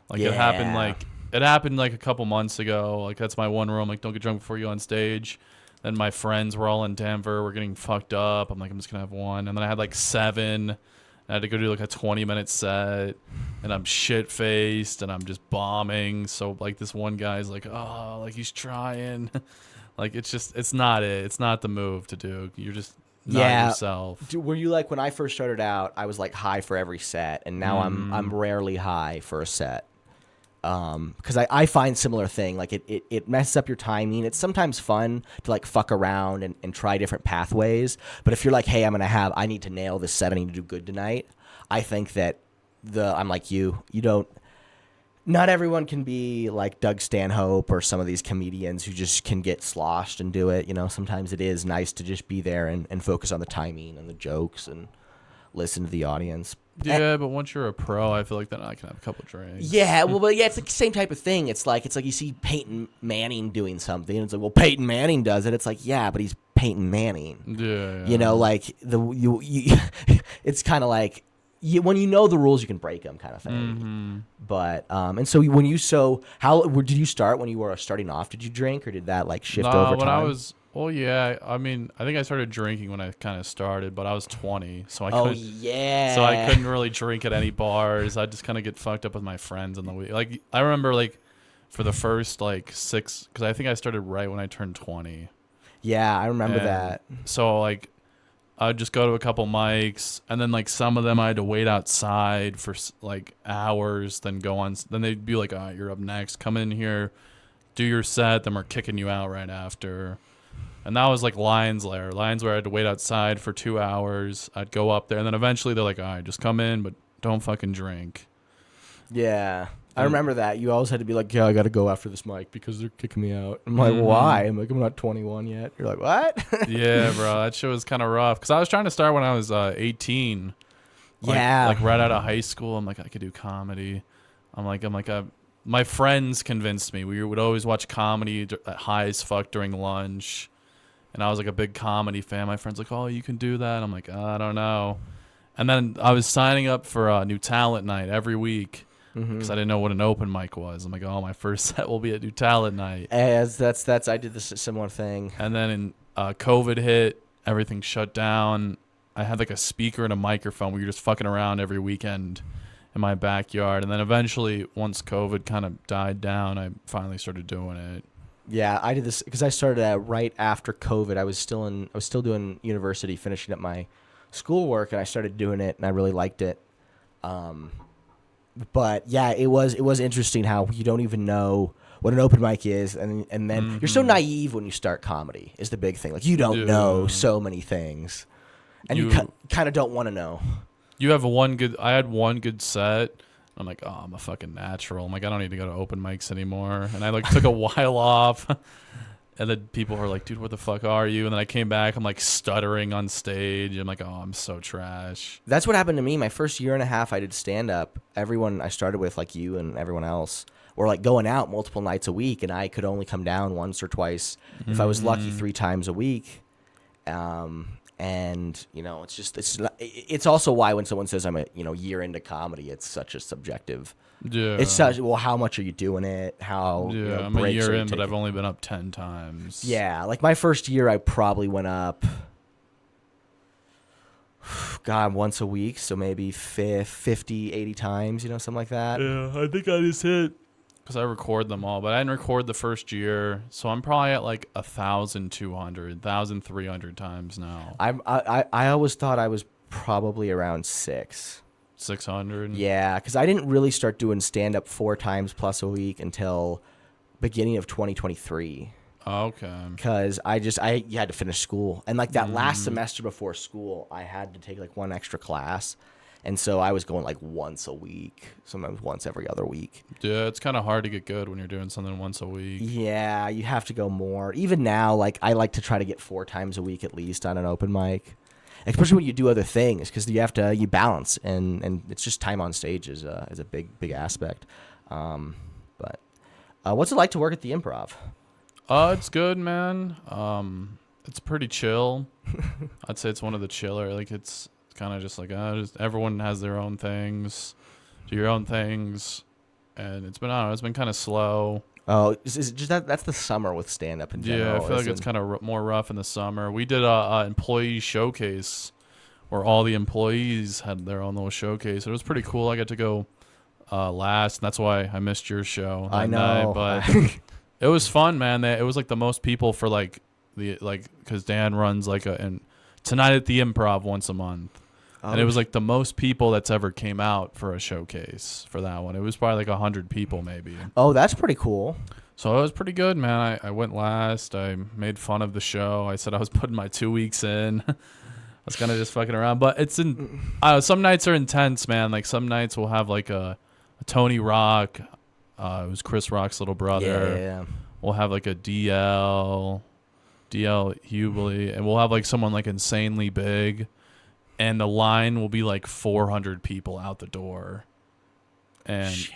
Like it happened like a couple months ago. Like that's my one rule. I'm like, don't get drunk before you go on stage. Then my friends were all in Denver. We're getting fucked up. I'm like, I'm just gonna have one. And then I had like 7. I had to go do like a 20-minute set, and I'm shit faced, and I'm just bombing. So like this one guy's like, oh, like he's trying. Like it's not it. It's not the move to do. You're just. Not yourself. Were you like when I first started out? I was like high for every set, and now I'm rarely high for a set. Because I find similar thing. Like it messes up your timing. It's sometimes fun to like fuck around and try different pathways. But if you're like, hey, I need to nail this set. I need to do good tonight. I think that I'm like you. You don't. Not everyone can be like Doug Stanhope or some of these comedians who just can get sloshed and do it. Sometimes it is nice to just be there and focus on the timing and the jokes and listen to the audience. Yeah, but once you're a pro, I feel like then I can have a couple drinks. Yeah, well, it's the same type of thing. It's like you see Peyton Manning doing something, and it's like, well, Peyton Manning does it. It's like, yeah, but he's Peyton Manning. Yeah. Like it's kind of like. When you know the rules, you can break them, kind of thing. Mm-hmm. But and so how did you start when you were starting off? Did you drink, or did that like shift over time? I mean, I think I started drinking when I kind of started, but I was 20, so I couldn't couldn't really drink at any bars. I just kind of get fucked up with my friends on the week. Like I remember like for the first like 6, because I think I started right when I turned 20. Yeah, I remember that. So like. I'd just go to a couple mics, and then like some of them I had to wait outside for like hours, then go on. Then they'd be like, "All right, you're up next. Come in here, do your set." Then we're kicking you out right after. And that was like Lions Lair. Lions Lair I had to wait outside for 2 hours. I'd go up there, and then eventually they're like, "All right, just come in, but don't fucking drink." Yeah. I remember that. You always had to be like, yeah, I got to go after this mic because they're kicking me out. I'm like, why? I'm like, I'm not 21 yet. You're like, what? Yeah, bro. That shit was kind of rough. Because I was trying to start when I was 18. Like right out of high school. I'm like, I could do comedy. My friends convinced me. We would always watch comedy at high as fuck during lunch. And I was like a big comedy fan. My friends like, oh, you can do that. I'm like, I don't know. And then I was signing up for a new talent night every week. because I didn't know what an open mic was. I'm like, oh, my first set will be at New Talent Night. That's I did this similar thing. And then in COVID hit, everything shut down. I had like a speaker and a microphone. We were just fucking around every weekend in my backyard. And then eventually, once COVID kind of died down, I finally started doing it. Yeah, I did this because I started right after COVID. I was still doing university, finishing up my schoolwork, and I started doing it, and I really liked it. But yeah, it was interesting how you don't even know what an open mic is, and then you're so naive when you start comedy is the big thing. Like you don't know so many things, and you kind of don't want to know. You have I had one good set. I'm like, oh, I'm a fucking natural. I'm like, I don't need to go to open mics anymore. And I like took a while off. And then people were like, dude, what the fuck are you? And then I came back. I'm like stuttering on stage. I'm like, oh, I'm so trash. That's what happened to me. My first year and a half, I did stand up. Everyone I started with, like you and everyone else, were like going out multiple nights a week. And I could only come down once or twice. If I was lucky, 3 times a week. And it's also why when someone says I'm a year into comedy, it's such a subjective. Yeah. It's such how much are you doing it? How I'm a year in, but I've only been up 10 times. Yeah, like my first year, I probably went up, once a week, so maybe 50, 80 times, something like that. Yeah, I think I just hit. Because I record them all, but I didn't record the first year, so I'm probably at like 1,200, 1,300 times now. I always thought I was probably around 600. Yeah, because I didn't really start doing stand up 4 times plus a week until beginning of 2023. Okay. Because you had to finish school, and like that last semester before school, I had to take like 1 extra class. And so I was going like once a week, sometimes once every other week. Yeah, it's kind of hard to get good when you're doing something once a week. Yeah, you have to go more. Even now, like I like to try to get 4 times a week at least on an open mic, especially when you do other things because you balance and it's just time on stage is a big aspect. But what's it like to work at the Improv? It's good, man. It's pretty chill. I'd say it's one of the chiller. Like it's kind of just like everyone has their own things, do your own things, and it's been kind of slow. Oh, is it just that's the summer with stand up in general? Yeah, I feel like it's kind of more rough in the summer. We did a employee showcase where all the employees had their own little showcase. It was pretty cool. I got to go last, and that's why I missed your show that night, but it was fun, man. It was like the most people for because Dan runs tonight at the Improv once a month. And it was like the most people that's ever came out for a showcase for that one. It was probably like 100 people maybe. Oh, that's pretty cool. So it was pretty good, man. I went last. I made fun of the show. I said I was putting my 2 weeks in. I was kind of just fucking around. But some nights are intense, man. Like some nights we'll have like a Tony Rock. It was Chris Rock's little brother. Yeah. We'll have like a DL Hughley. And we'll have like someone like insanely big. And the line will be like 400 people out the door. And shit.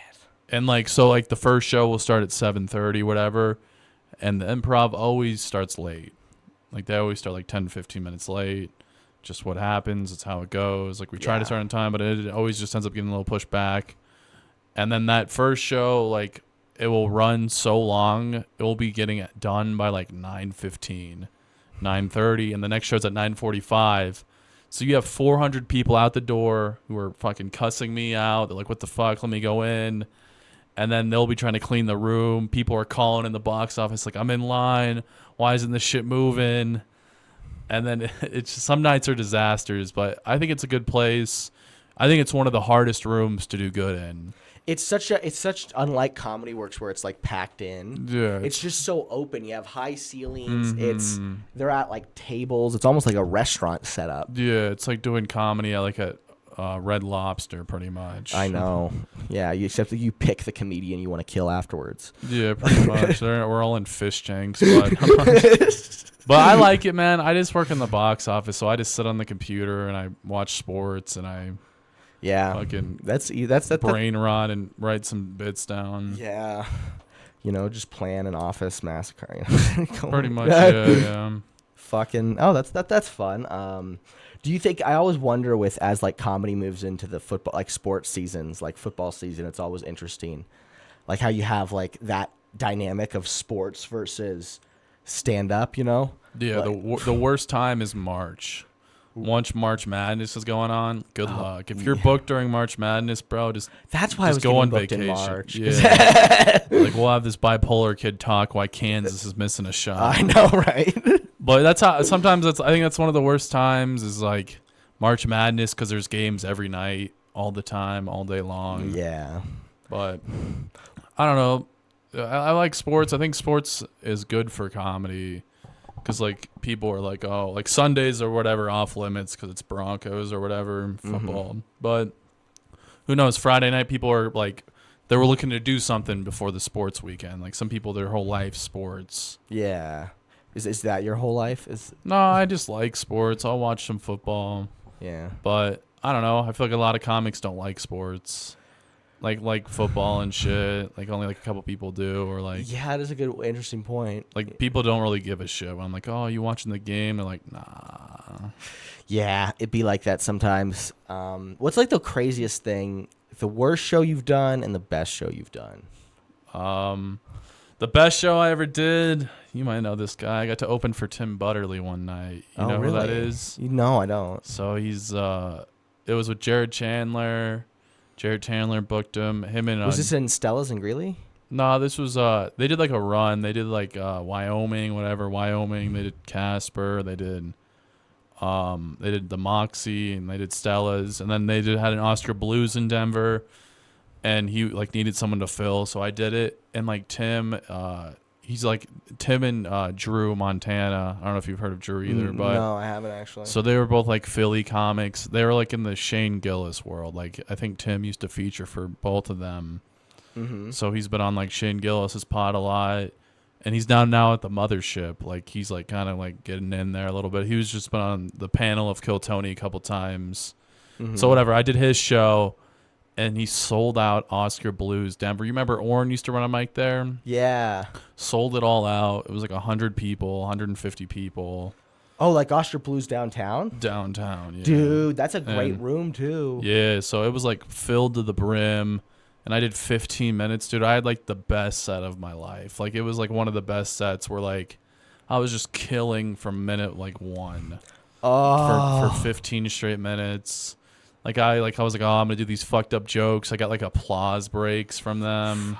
And the first show will start at 7:30, whatever. And the Improv always starts late. Like they always start like 10, 15 minutes late. Just what happens. It's how it goes. Like we try to start on time, but it always just ends up getting a little pushed back. And then that first show, like it will run so long, it will be getting done by like 9:15, 9:30. And the next show's at 9:45. So you have 400 people out the door who are fucking cussing me out. They're like, what the fuck? Let me go in. And then they'll be trying to clean the room. People are calling in the box office like, I'm in line. Why isn't this shit moving? And then it's just, some nights are disasters, but I think it's a good place. I think it's one of the hardest rooms to do good in. It's such unlike Comedy Works where it's like packed in. Yeah. It's just so open. You have high ceilings. They're at like tables. It's almost like a restaurant setup. Yeah, it's like doing comedy at Red Lobster pretty much. I know. Yeah, except that you pick the comedian you want to kill afterwards. Yeah, pretty much. We're all in fish tanks, but I like it, man. I just work in the box office, so I just sit on the computer and I watch sports and I fucking that's brain rot and write some bits down. Yeah, just plan an office massacre. Pretty much, yeah. fucking that's fun. Do you think, I always wonder with, as like comedy moves into the football, like sports seasons, like football season, it's always interesting, like how you have like that dynamic of sports versus stand up, you know? Yeah, Like, the worst time is March. Once March Madness is going on, good luck. If you're booked during March Madness, bro, that's why I was go on booked vacation. in March. Yeah. Like, we'll have this bipolar kid talk why Kansas is missing a shot. I know, right? But that's how sometimes I think that's one of the worst times is like March Madness, because there's games every night, all the time, all day long. Yeah. But I don't know. I like sports. I think sports is good for comedy. Because, like, people are like, oh, like Sundays or whatever off limits because it's Broncos or whatever, football. But who knows? Friday night, people are like, they were looking to do something before the sports weekend. Like, some people, their whole life sports. Yeah. Is that your whole life? No, I just like sports. I'll watch some football. Yeah. But I don't know. I feel like a lot of comics don't like sports. Like football and shit. Like, only like a couple people do. Or like, yeah, it is a good, interesting point. like, people don't really give a shit. When I'm like, oh, you watching the game? They're like, nah. Yeah, it'd be like that sometimes. What's like the craziest thing, the worst show you've done and the best show you've done? The best show I ever did, you might know this guy. I got to open for Tim Butterly one night. You know really? who that is? No, I don't. So he's it was with Jared Chandler. Jared Chandler booked him. Him and Was this in Stella's and Greeley? No, this was they did like a run. They did like Wyoming, whatever, Wyoming. They did Casper. They did the Moxie, and they did Stella's, and then they had an Oscar Blues in Denver, and he like needed someone to fill, so I did it. And like Tim, he's like Tim and Drew Montana. I don't know if you've heard of Drew either, but no, I haven't actually. so they were both like Philly comics. They were like in the Shane Gillis world. Like, I think Tim used to feature for both of them. Mm-hmm. So he's been on like Shane Gillis's pod a lot, and he's down now at the Mothership. Like, he's like kind of like getting in there a little bit. He was just been on the panel of Kill Tony a couple times. Mm-hmm. So whatever, I did his show, and he sold out Oscar Blues Denver. You remember Orrin used to run a mic there? Yeah. Sold it all out. It was like 100 people, 150 people. Oh, like Oscar Blues downtown? Downtown, yeah. Dude, that's a great room too. Yeah, so it was like filled to the brim. And I did 15 minutes, dude. I had like the best set of my life. Like, it was like one of the best sets where like I was just killing from minute like one for 15 straight minutes. Like I was like, oh, I'm gonna do these fucked up jokes. I got like applause breaks from them,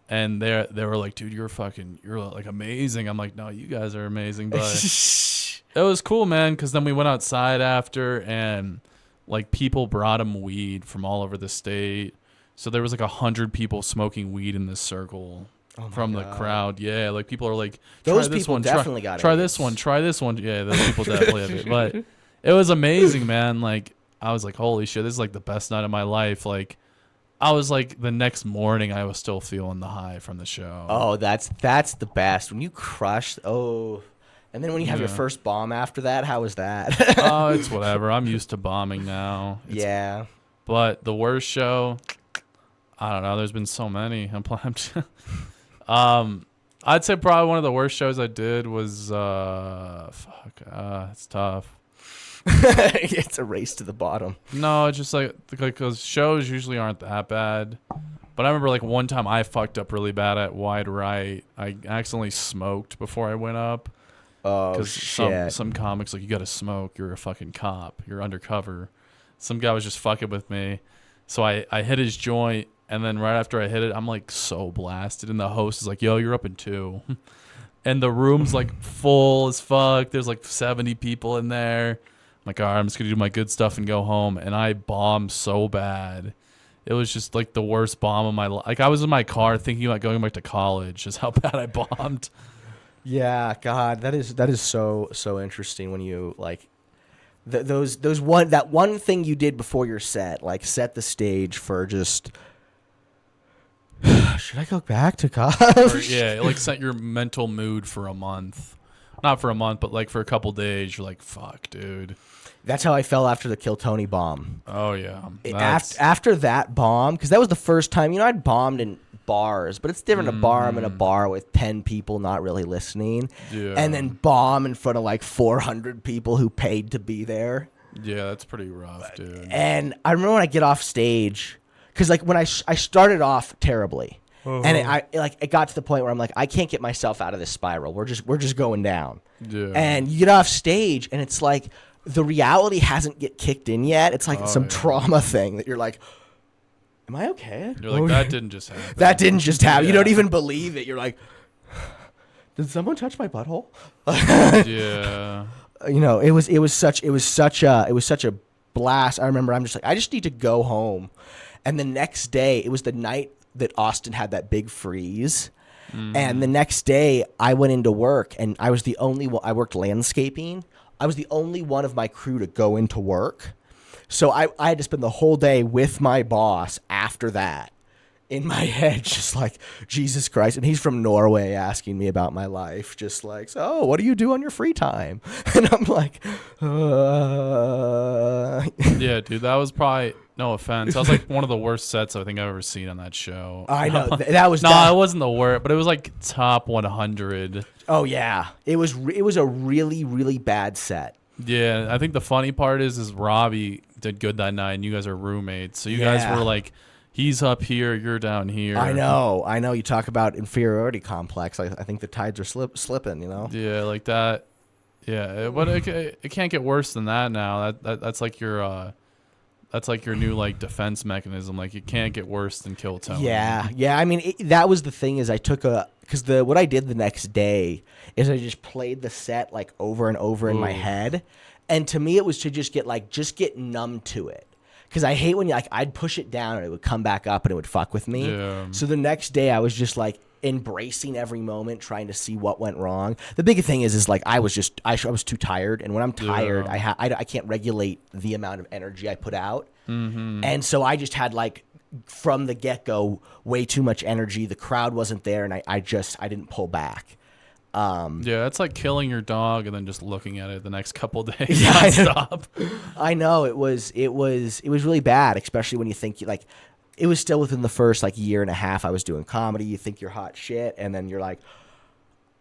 and they were like, dude, you're like amazing. I'm like, no, you guys are amazing, but it was cool, man. Because then we went outside after, and like people brought them weed from all over the state. So there was like 100 people smoking weed in this circle from the crowd. Yeah, like people are like, those people definitely got it. Try this one. Try this one. Yeah, those people definitely have it. But it was amazing, man. Like, I was like, holy shit, this is like the best night of my life. Like, I was like, the next morning, I was still feeling the high from the show. Oh, that's the best. When you crush, and then when you have your first bomb after that, how was that? Oh, it's whatever. I'm used to bombing now. Yeah. But the worst show, I don't know. There's been so many. I'd say probably one of the worst shows I did was it's tough. It's a race to the bottom. No, it's just like because shows usually aren't that bad. But I remember like one time I fucked up really bad at Wide Right. I accidentally smoked before I went up. Oh shit! Some comics like, you got to smoke. You're a fucking cop. You're undercover. Some guy was just fucking with me, so I hit his joint. And then right after I hit it, I'm like so blasted. And the host is like, yo, you're up in 2. And the room's like full as fuck. There's like 70 people in there. I'm like, all right, I'm just going to do my good stuff and go home. And I bombed so bad. It was just like the worst bomb of my life. Like, I was in my car thinking about going back to college is how bad I bombed. Yeah, God, that is so interesting when you like that one thing you did before your set, like set the stage for just... Should I go back to college? Yeah, it like set your mental mood for a month. Not for a month, but like for a couple days. You're like, fuck, dude. That's how I felt after the Kill Tony bomb. Oh, yeah. After that bomb, because that was the first time, I'd bombed in bars, but it's different to bar. I'm in a bar with 10 people not really listening, and then bomb in front of like 400 people who paid to be there. Yeah, that's pretty rough, dude. And I remember when I get off stage, because like when I started off terribly, and it got to the point where I'm like, I can't get myself out of this spiral. We're just going down. Yeah. And you get off stage, and it's like the reality hasn't get kicked in yet. It's like some trauma thing that you're like, am I okay? You're like, that didn't just happen. That didn't just happen. Yeah. You don't even believe it. You're like, did someone touch my butthole? Yeah. You know, it was such a blast. I remember I'm just like, I just need to go home. And the next day, it was the night that Austin had that big freeze. And the next day I went into work, and I was the only one. I worked landscaping. I was the only one of my crew to go into work. So I had to spend the whole day with my boss after that, in my head, just like, Jesus Christ. And he's from Norway asking me about my life, just like, so what do you do on your free time? And I'm like, Yeah, dude, that was probably, no offense, that was like one of the worst sets I think I've ever seen on that show. I know. That was... No, it wasn't the worst, but it was like top 100. Oh, yeah. It was a really, really bad set. Yeah, I think the funny part is Robbie did good that night, and you guys are roommates. So you guys were like, he's up here, you're down here. I know. You talk about inferiority complex. I think the tides are slipping, you know? Yeah, like that. Yeah, but it can't get worse than that now. That's like your new like defense mechanism. Like, it can't get worse than Kill Tony. Yeah. I mean, that was the thing, is I took what I did the next day is I just played the set like over and over in my head, and to me it was to just get numb to it. Because I hate when I'd push it down and it would come back up and it would fuck with me. Yeah. So the next day I was just like embracing every moment, trying to see what went wrong. The big thing is like I was too tired, and when I'm tired, I can't regulate the amount of energy I put out, and so I just had like from the get-go way too much energy. The crowd wasn't there, and I didn't pull back. Yeah, it's like killing your dog and then just looking at it the next couple of days nonstop. I know it was really bad, especially when you think it was still within the first like year and a half I was doing comedy. You think you're hot shit, and then you're like,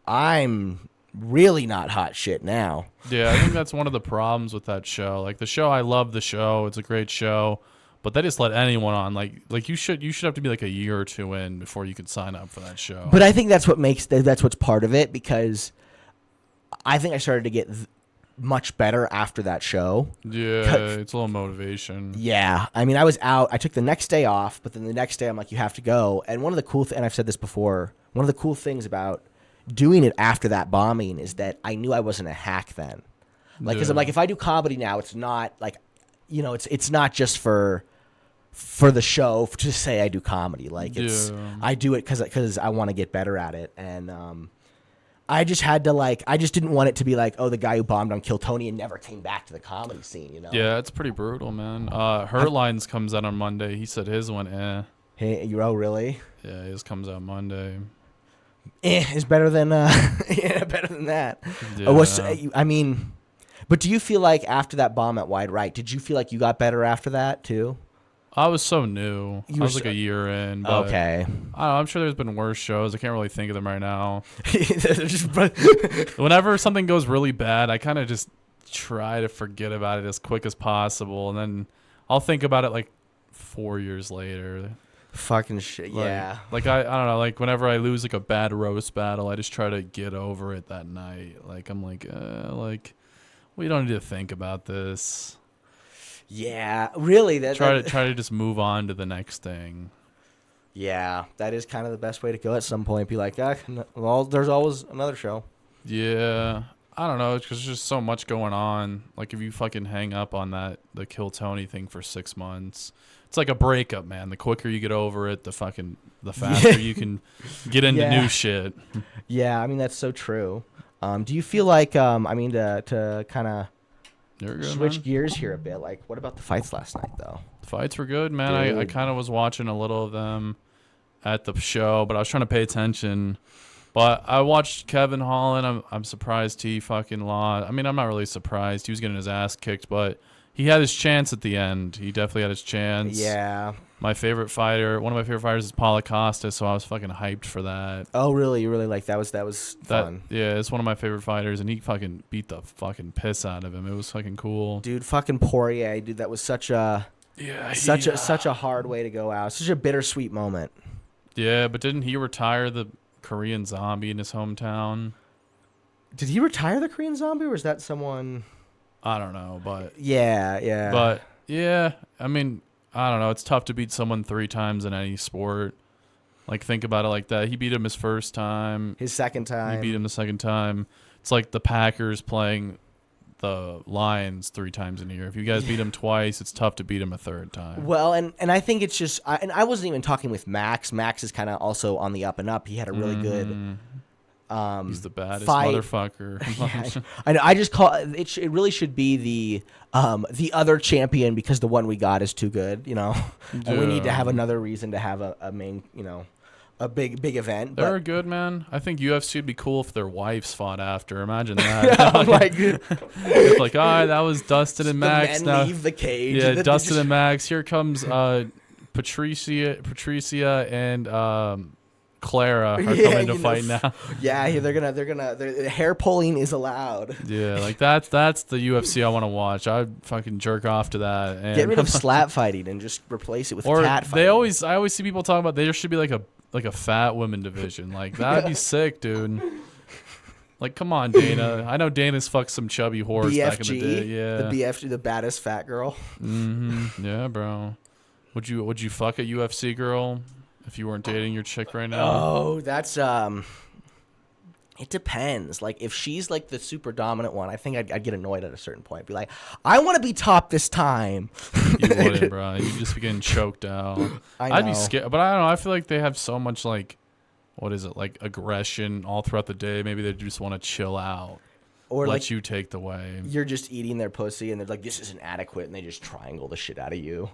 I'm really not hot shit now. Yeah, I think that's one of the problems with that show. Like the show, I love the show. It's a great show. But they just let anyone on. Like you should have to be like a year or two in before you could sign up for that show. But I think that's what's part of it, because I think I started to get much better after that show. Yeah, it's a little motivation. Yeah, I mean, I was out. I took the next day off, but then the next day I'm like, you have to go. And one of the cool and I've said this before, one of the cool things about doing it after that bombing is that I knew I wasn't a hack then. Like, because I'm like, if I do comedy now, it's not like, you know, it's not just for the show to say I do comedy. Like, I do it because I want to get better at it. And I just had to I just didn't want it to be like, oh, the guy who bombed on Kill Tony and never came back to the comedy scene, you know? Yeah, it's pretty brutal, man. Hurt Lines comes out on Monday. He said his went Hey, really? Yeah, his comes out Monday. Is better than better than that. Yeah. I mean, but do you feel like after that bomb at Wide Right, did you feel like you got better after that too? I was so new. I was like a year in. But okay. I don't know, I'm sure there's been worse shows. I can't really think of them right now. Whenever something goes really bad, I kind of just try to forget about it as quick as possible. And then I'll think about it like 4 years later. Fucking shit, yeah. Like, I don't know. Like, whenever I lose like a bad roast battle, I just try to get over it that night. Like, I'm like, we don't need to think about this. Yeah, really. Try to just move on to the next thing. Yeah, that is kind of the best way to go at some point. Be like, well, there's always another show. Yeah, I don't know. It's because there's just so much going on. Like, if you fucking hang up on the Kill Tony thing for 6 months, it's like a breakup, man. The quicker you get over it, the faster you can get into new shit. Yeah, I mean, that's so true. Do you feel like, to kind of switch gears here a bit, like, what about the fights last night, though? The fights were good, man. I kind of was watching a little of them at the show, but I was trying to pay attention. But I watched Kevin Holland. I'm surprised he fucking lost. I mean, I'm not really surprised. He was getting his ass kicked, but he had his chance at the end. He definitely had his chance. Yeah. One of my favorite fighters is Paulo Costa, so I was fucking hyped for that. Oh, really? You really like that? Was fun? Yeah, it's one of my favorite fighters, and he fucking beat the fucking piss out of him. It was fucking cool. Dude, fucking Poirier, dude, that was such a hard way to go out. Such a bittersweet moment. Yeah, but didn't he retire the Korean Zombie in his hometown? Did he retire the Korean Zombie, or was that someone? I don't know, but yeah. But yeah, I mean, I don't know. It's tough to beat someone 3 times in any sport. Like, think about it like that. He beat him his first time. His second time. He beat him the second time. It's like the Packers playing the Lions 3 times in a year. If you guys beat him twice, it's tough to beat him a third time. Well, and I think it's just, and I wasn't even talking with Max. Max is kind of also on the up and up. He had a really good. He's the baddest fight. Motherfucker. Yeah, I know. I just call it. It really should be the other champion, because the one we got is too good, you know. And we need to have another reason to have a main, you know, a big event. They're good, man. I think UFC would be cool if their wives fought after. Imagine that. It's like, all right, that was Dustin and Max. The men now leave the cage. Yeah, Dustin and Max. Here comes Patricia and Clara are coming to fight now. Yeah, they're hair pulling is allowed. Yeah, like that's the UFC I want to watch. I'd fucking jerk off to that. And get rid of slap fighting and just replace it with cat fighting. I always see people talking about there should be like a fat women division. Like that'd be sick, dude. Like, come on, Dana. I know Dana's fucked some chubby whores back in the day. Yeah, the BFG, the baddest fat girl. Yeah, bro. Would you fuck a UFC girl if you weren't dating your chick right now? Oh, that's it depends. Like, if she's like the super dominant one, I think I'd get annoyed at a certain point. Be like, I want to be top this time. You wouldn't, bro. You'd just be getting choked out. I'd be scared, but I don't know. I feel like they have so much like, what is it, like aggression all throughout the day. Maybe they just want to chill out. Or let you take the way. You're just eating their pussy, and they're like, "This isn't adequate," and they just triangle the shit out of you.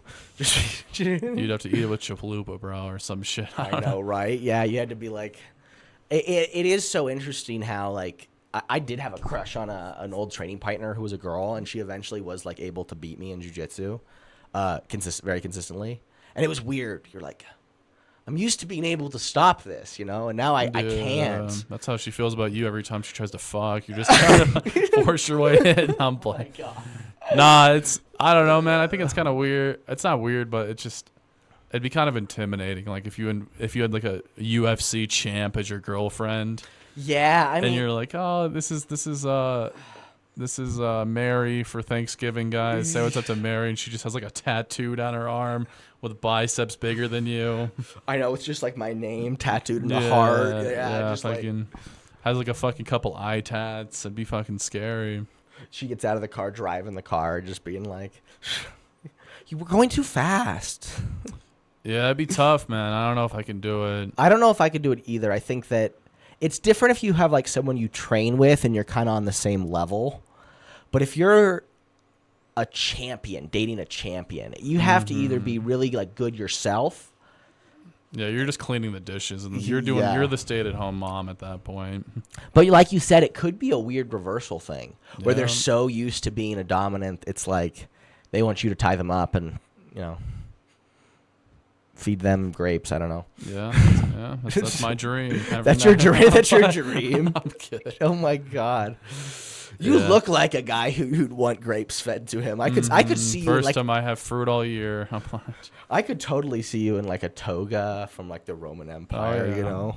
You'd have to eat it with chalupa, bro, or some shit. I know, right? Yeah, you had to be like. It is so interesting how like I did have a crush on an old training partner who was a girl, and she eventually was like able to beat me in jiu-jitsu, very consistently, and it was weird. You're like, I'm used to being able to stop this, you know, and now I can't. That's how she feels about you every time she tries to fuck. You're just trying to force your way in. I'm like, nah, I don't know, man. I think it's kind of weird. It's not weird, but it'd be kind of intimidating. Like if you had like a UFC champ as your girlfriend. Yeah, I mean, and you're like, oh, this is Mary for Thanksgiving, guys. Say what's up to Mary, and she just has like a tattoo down her arm with biceps bigger than you. I know, it's just like my name tattooed in the heart. Yeah, just fucking has like a fucking couple eye tats. It'd be fucking scary. She gets out of the car, driving the car, just being like, "You were going too fast." Yeah, that'd be tough, man. I don't know if I can do it. I don't know if I could do it either. I think that it's different if you have like someone you train with and you're kind of on the same level. But if you're a champion, dating a champion, you have to either be really like good yourself. Yeah, you're just cleaning the dishes, and you're the stay-at-home mom at that point. But like you said, it could be a weird reversal thing where they're so used to being a dominant, it's like they want you to tie them up and, you know, feed them grapes. I don't know. Yeah, that's my dream. That's your dream. That's your dream. I'm kidding. Oh my god. You look like a guy who'd want grapes fed to him. I could see you. First time I have fruit all year. I could totally see you in like a toga from like the Roman Empire. You know.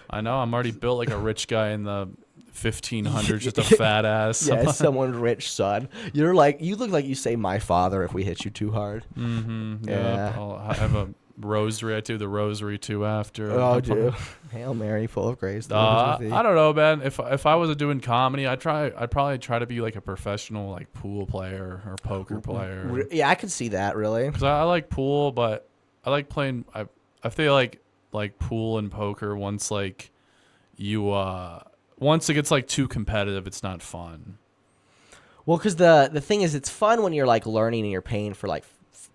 I know. I'm already built like a rich guy in the 1500s, just a fat ass. Yeah, someone's rich son. You look like you say "my father" if we hit you too hard. Yeah. I have a rosary. I do the rosary too after. Oh, dude. Hail Mary, full of grace. I don't know, man. If I was doing comedy, I'd probably try to be like a professional like pool player or poker player. Yeah, I could see that really. Because I like pool, but I like playing. I feel like pool and poker once like you once it gets like too competitive, it's not fun. Well, because the thing is, it's fun when you're like learning and you're paying for like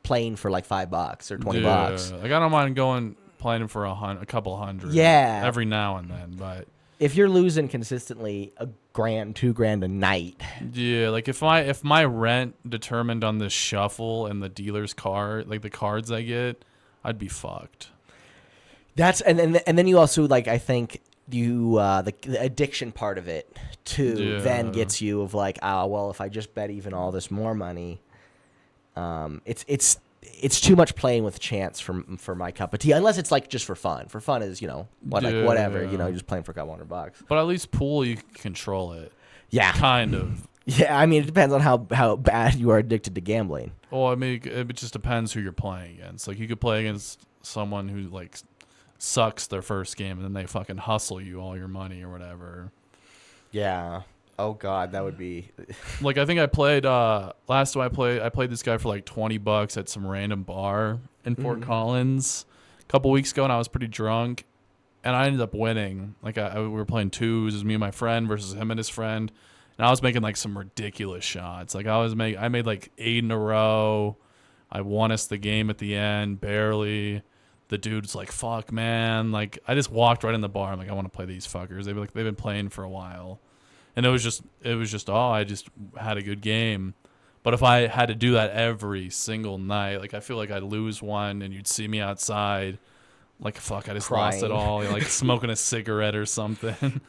playing for like $5 or $20. Like I don't mind playing for a couple hundred. Yeah. Every now and then, but if you're losing consistently $1,000, $2,000 a night. Yeah, like if my rent determined on this shuffle and the dealer's card, like the cards I get, I'd be fucked. That's and then you also like I think you the addiction part of it too then gets you of like, oh well, if I just bet even all this more money, it's too much playing with chance for my cup of tea, unless it's like just for fun. For fun is like whatever, you're just playing for a couple $100. But at least pool you can control it. Yeah, kind of. Yeah, I mean it depends on how bad you are addicted to gambling. Well, I mean it just depends who you're playing against. Like you could play against someone who like sucks their first game and then they fucking hustle you all your money or whatever. Yeah. Oh god, that would be like I think I played last time I played this guy for like $20 at some random bar in Fort Collins a couple weeks ago, and I was pretty drunk and I ended up winning. Like we were playing twos, it was me and my friend versus him and his friend, and I was making like some ridiculous shots. Like I made like 8 in a row. I won us the game at the end barely. The dude's like, fuck, man. Like, I just walked right in the bar. I'm like, I want to play these fuckers. They've been playing for a while. And it was just, I just had a good game. But if I had to do that every single night, like, I feel like I'd lose one and you'd see me outside. Like, fuck, I just lost it all. Like, smoking a cigarette or something.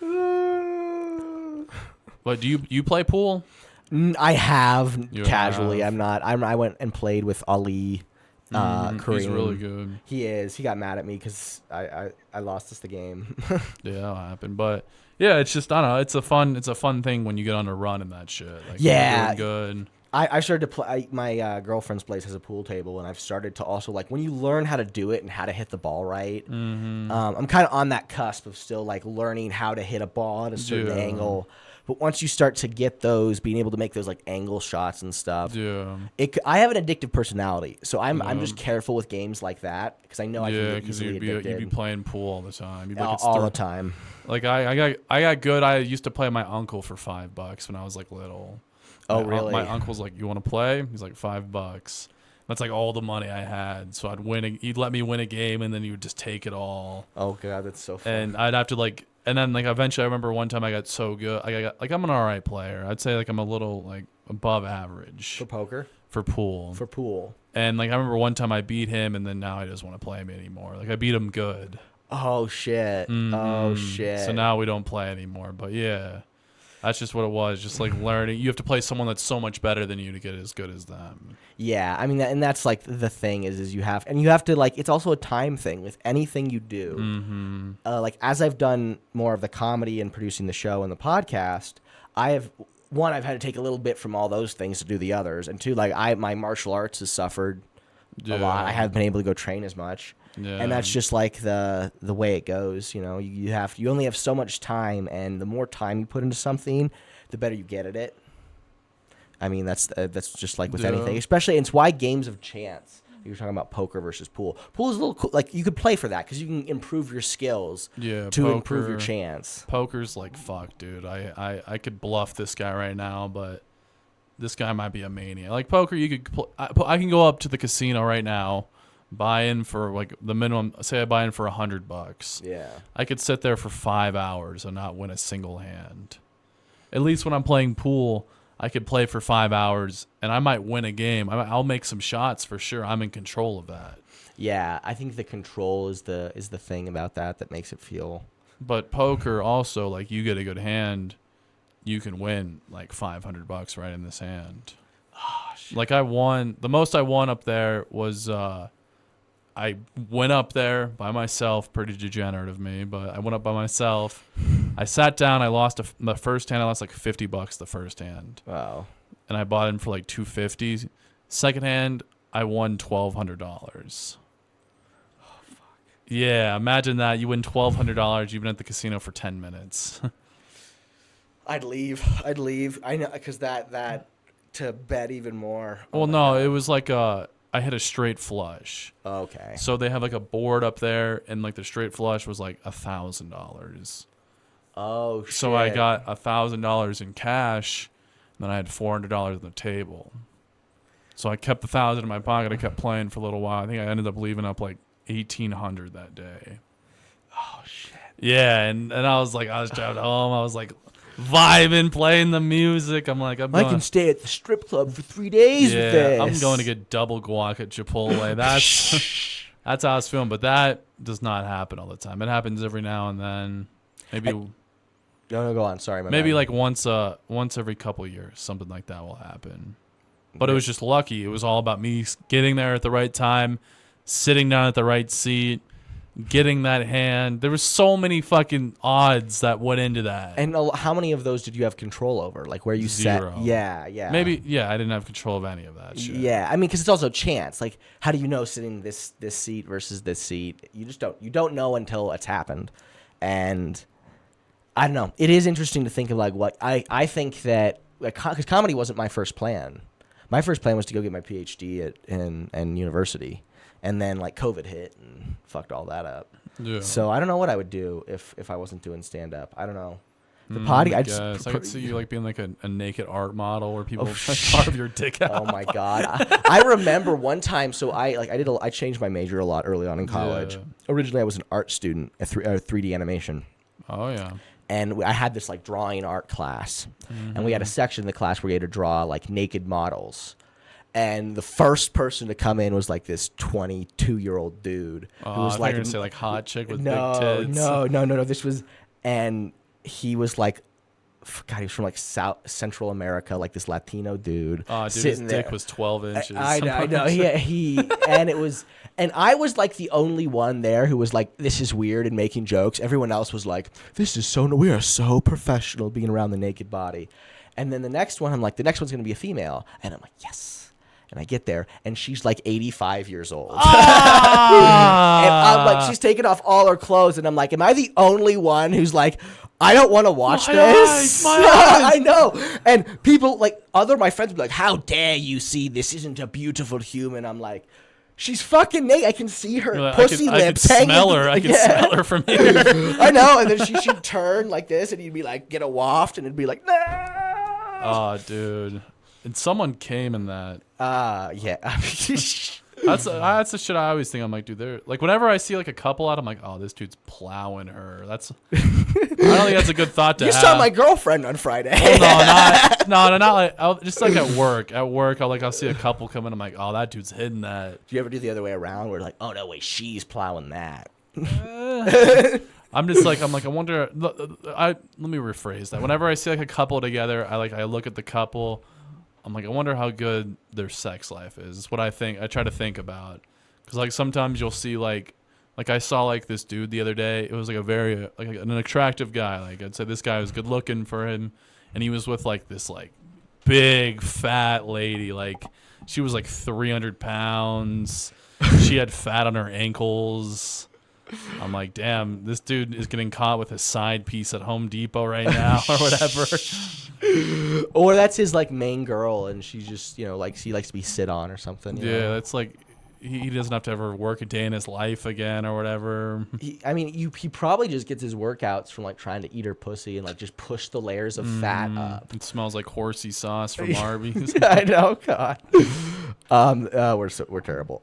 But do you play pool? I have casually. Have. I went and played with Ali. Kareem. He's really good. He is. He got mad at me because I lost us the game. Yeah, that'll happen. But yeah, it's just I don't know. It's a fun thing when you get on a run and that shit. Like, yeah, you're doing good. I started to play. My girlfriend's place has a pool table, and I've started to also like when you learn how to do it and how to hit the ball right. I'm kind of on that cusp of still like learning how to hit a ball at a certain angle. But once you start to get those, being able to make those like angle shots and stuff, I have an addictive personality, so I'm just careful with games like that because I know I can get easily addicted. You'd be playing pool all the time. All the time. Like I got good. I used to play my uncle for $5 when I was like little. Oh really? My uncle's like, you want to play? He's like $5. That's like all the money I had. So I'd win. He'd let me win a game, and then he would just take it all. Oh god, that's so fun. And I'd have to like. And then like eventually I remember one time I got so good. I'm an all right player. I'd say like I'm a little like above average. For poker? For pool. For pool. And like I remember one time I beat him and then now he doesn't want to play me anymore. Like I beat him good. Oh shit. Oh shit. So now we don't play anymore. But yeah. That's just what it was. Just like learning. You have to play someone that's so much better than you to get as good as them. Yeah, I mean, and that's like the thing is you have to like. It's also a time thing with anything you do. Like as I've done more of the comedy and producing the show and the podcast, I've had to take a little bit from all those things to do the others, and two, like my martial arts has suffered a lot. I haven't been able to go train as much. Yeah. And that's just like the way it goes, you only have so much time, and the more time you put into something, the better you get at it. I mean, that's just like with anything, especially, and it's why games of chance. You were talking about poker versus pool. Pool is a little cool. Like you could play for that because you can improve your skills to improve your chance. Poker's like fuck, dude. I could bluff this guy right now, but this guy might be a mania. Like poker, you could I can go up to the casino right now. Buy in for like the minimum. Say I buy in for $100. Yeah, I could sit there for 5 hours and not win a single hand. At least when I'm playing pool, I could play for 5 hours and I might win a game. I'll make some shots for sure. I'm in control of that. Yeah, I think the control is the thing about that makes it feel. But poker also, like you get a good hand, you can win like $500 right in this hand. Oh, shit. Like I won. The most I won up there was. I went up there by myself, pretty degenerate of me, but I went up by myself. I sat down. I lost the first hand. I lost like $50 the first hand. Wow. And I bought in for like $250. Second hand, I won $1,200. Oh fuck. Yeah, imagine that. You win $1,200. You've been at the casino for 10 minutes. I'd leave. I know because that to bet even more. Well, no, it was like I hit a straight flush. Okay. So they have like a board up there, and like the straight flush was like $1,000. Oh shit. So I got $1,000 in cash, and then I had $400 on the table. So I kept the $1,000 in my pocket. I kept playing for a little while. I think I ended up leaving up like $1,800 that day. Oh shit. Yeah, and I was driving home. I was like vibing, playing the music. I'm like, I can stay at the strip club for 3 days with this. I'm going to get double guac at Chipotle. That's how I was feeling. But that does not happen all the time. It happens every now and then. Maybe. No, go on. Sorry, my maybe bad. like once every couple of years, something like that will happen. But it was just lucky. It was all about me getting there at the right time, sitting down at the right seat, getting that hand. There was so many fucking odds that went into that. And how many of those did you have control over? Like where you Zero. sat? Yeah. Maybe, I didn't have control of any of that shit. Yeah, I mean, because it's also chance. Like, how do you know sitting this seat versus this seat? You just don't. You don't know until it's happened. And I don't know. It is interesting to think of like what I think that because comedy wasn't my first plan. My first plan was to go get my PhD in university, and then like COVID hit and fucked all that up. Yeah. So I don't know what I would do if I wasn't doing stand up. I don't know. The potty, I could see you like being like a naked art model where people carve your dick out. Oh my god! I remember one time. So I changed my major a lot early on in college. Yeah. Originally, I was an art student at 3D animation. Oh yeah. And I had this like drawing art class, and we had a section in the class where you had to draw like naked models. And the first person to come in was like this 22-year-old dude who was like, gonna say like hot chick with big tits. No. This was, and he was like, God, he was from like Central America, like this Latino dude. Oh, dude, sitting his dick was 12 inches. I know. And I was like the only one there who was like, this is weird and making jokes. Everyone else was like, we are so professional being around the naked body. And then the next one, I'm like, the next one's going to be a female. And I'm like, yes. And I get there, and she's like 85 years old. And I'm like, she's taking off all her clothes, and I'm like, am I the only one who's like, I don't want to watch this? My eyes. I know. And people, like, my friends would be like, how dare you see this isn't a beautiful human? I'm like, she's fucking naked. I can see her like, pussy lips hanging. I can smell her from here. I know. And then she'd turn like this, and you'd be like, get a waft, and it'd be like, no. Oh, dude. And someone came in that. Yeah. That's the shit I always think. I'm like, dude, they're like, whenever I see like a couple out, I'm like, oh, this dude's plowing her. I don't think that's a good thought to have. You saw my girlfriend on Friday. Well, no, not like, just like at work. At work, I'll see a couple come in. I'm like, oh, that dude's hitting that. Do you ever do the other way around where like, oh no, wait, she's plowing that? I'm like, I wonder. Let me rephrase that. Whenever I see like a couple together, I look at the couple. I'm like, I wonder how good their sex life is. It's what I think. I try to think about, because like sometimes you'll see like I saw like this dude the other day. It was like a very like an attractive guy. Like I'd say this guy was good looking for him, and he was with like this like big fat lady. Like she was like 300 pounds. She had fat on her ankles. I'm like, damn, this dude is getting caught with a side piece at Home Depot right now or whatever. Or that's his like main girl, and she's just like she likes to be sit on or something. Yeah, that's like he doesn't have to ever work a day in his life again or whatever. He probably just gets his workouts from like trying to eat her pussy and like just push the layers of fat up. It smells like horsey sauce from Arby's. I know, God. We're terrible.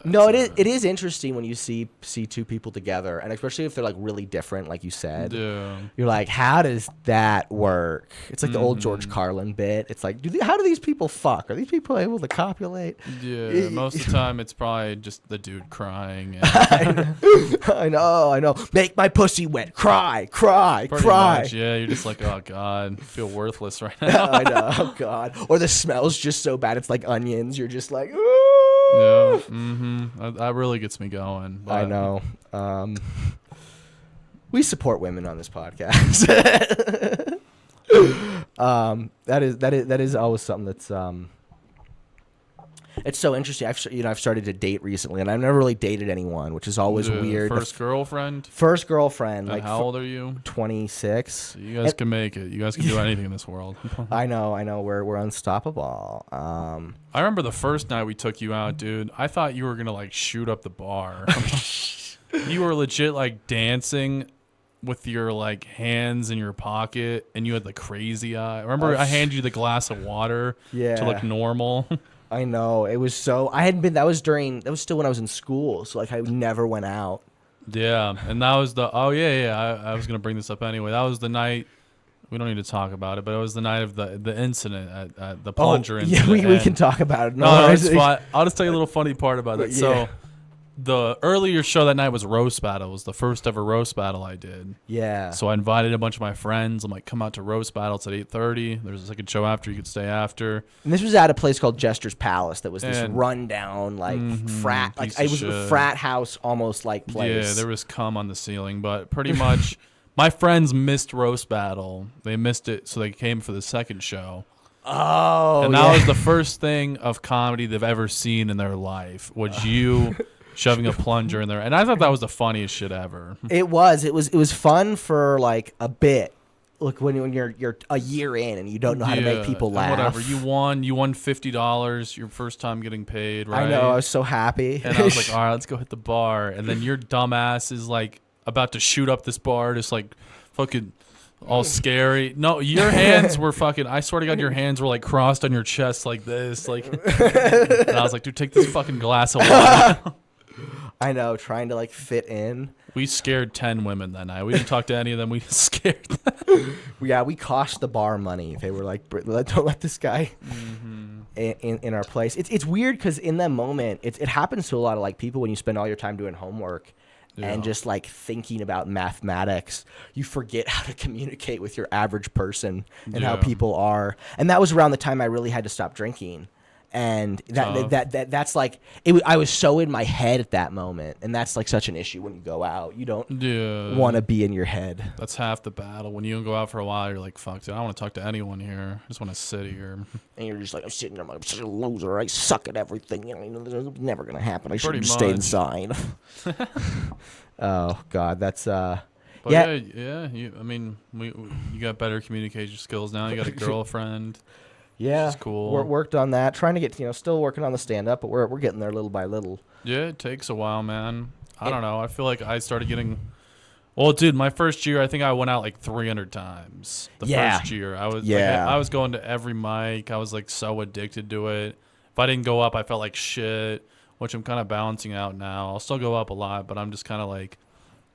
No, it is interesting when you see two people together, and especially if they're like really different, like you said. Yeah. You're like, how does that work? It's like the old George Carlin bit. It's like, how do these people fuck? Are these people able to copulate? Yeah, most of the time it's probably just the dude crying. I know. Make my pussy wet. Cry. Pretty Cry. much, yeah, you're just like, oh God, I feel worthless right now. I know. Oh God. Or the smell's just so bad. It's like onions. You're just like, ooh. Yeah. That really gets me going. But. I know. We support women on this podcast. That is always something that's it's so interesting. I've started to date recently, and I've never really dated anyone, which is always weird. First girlfriend. And like how old are you? 26. So you guys can make it. You guys can do anything in this world. I know. We're unstoppable. I remember the first night we took you out, dude. I thought you were gonna like shoot up the bar. You were legit like dancing with your like hands in your pocket, and you had the crazy eye. Remember, I handed you the glass of water to look normal. I know. It was so. I hadn't been. That was still when I was in school, so like I never went out. Yeah, and that was the I was gonna bring this up anyway. That was the night. We don't need to talk about it, but it was the night of the incident at the plunger incident. Yeah, we can talk about it. No, it's fine. I'll just tell you a little funny part about that. Yeah. So, the earlier show that night was roast battle. It was the first ever roast battle I did. Yeah. So I invited a bunch of my friends. I'm like, come out to roast battle. It's at 8:30. There's a second show after. You could stay after. And this was at a place called Jester's Palace. That was this And- rundown frat, like piece it of was a shit. frat house almost like place. Yeah, there was cum on the ceiling, but pretty much my friends missed roast battle. They missed it, so they came for the second show. Oh, And that was the first thing of comedy they've ever seen in their life. Was you shoving a plunger in there? And I thought that was the funniest shit ever. It was fun for like a bit. Look, when you're a year in and you don't know how to make people and laugh. Whatever. You won $50. Your first time getting paid, right? I know. I was so happy. And I was like, all right, let's go hit the bar. And then your dumbass is like about to shoot up this bar, just like fucking all scary. No, your hands were fucking, I swear to God, your hands were like crossed on your chest like this. Like, and I was like, dude, take this fucking glass of water. I know, trying to like fit in. We scared 10 women that night. We didn't talk to any of them. We scared them. Yeah, we cost the bar money. They were like, don't let this guy in our place. It's weird because in that moment, it happens to a lot of like people when you spend all your time doing homework. And just like thinking about mathematics, you forget how to communicate with your average person and how people are. And that was around the time I really had to stop drinking. And that's like I was so in my head at that moment, and that's like such an issue when you go out. You don't want to be in your head. That's half the battle. When you go out for a while, you're like, "Fuck, dude, I don't want to talk to anyone here. I just want to sit here." And you're just like, I'm sitting there, I'm such a loser. I suck at everything. You know, it's never gonna happen. I should Pretty just stay much. inside. Oh God, that's But yeah. I mean, you got better communication skills now. You got a girlfriend. Yeah, which is cool. Worked on that. Trying to get, still working on the stand up, but we're getting there little by little. Yeah, it takes a while, man. I don't know. I feel like I started getting. Well, dude, my first year, I think I went out like 300 times. The first year, I was I was going to every mic. I was like so addicted to it. If I didn't go up, I felt like shit, which I'm kind of balancing out now. I'll still go up a lot, but I'm just kind of like,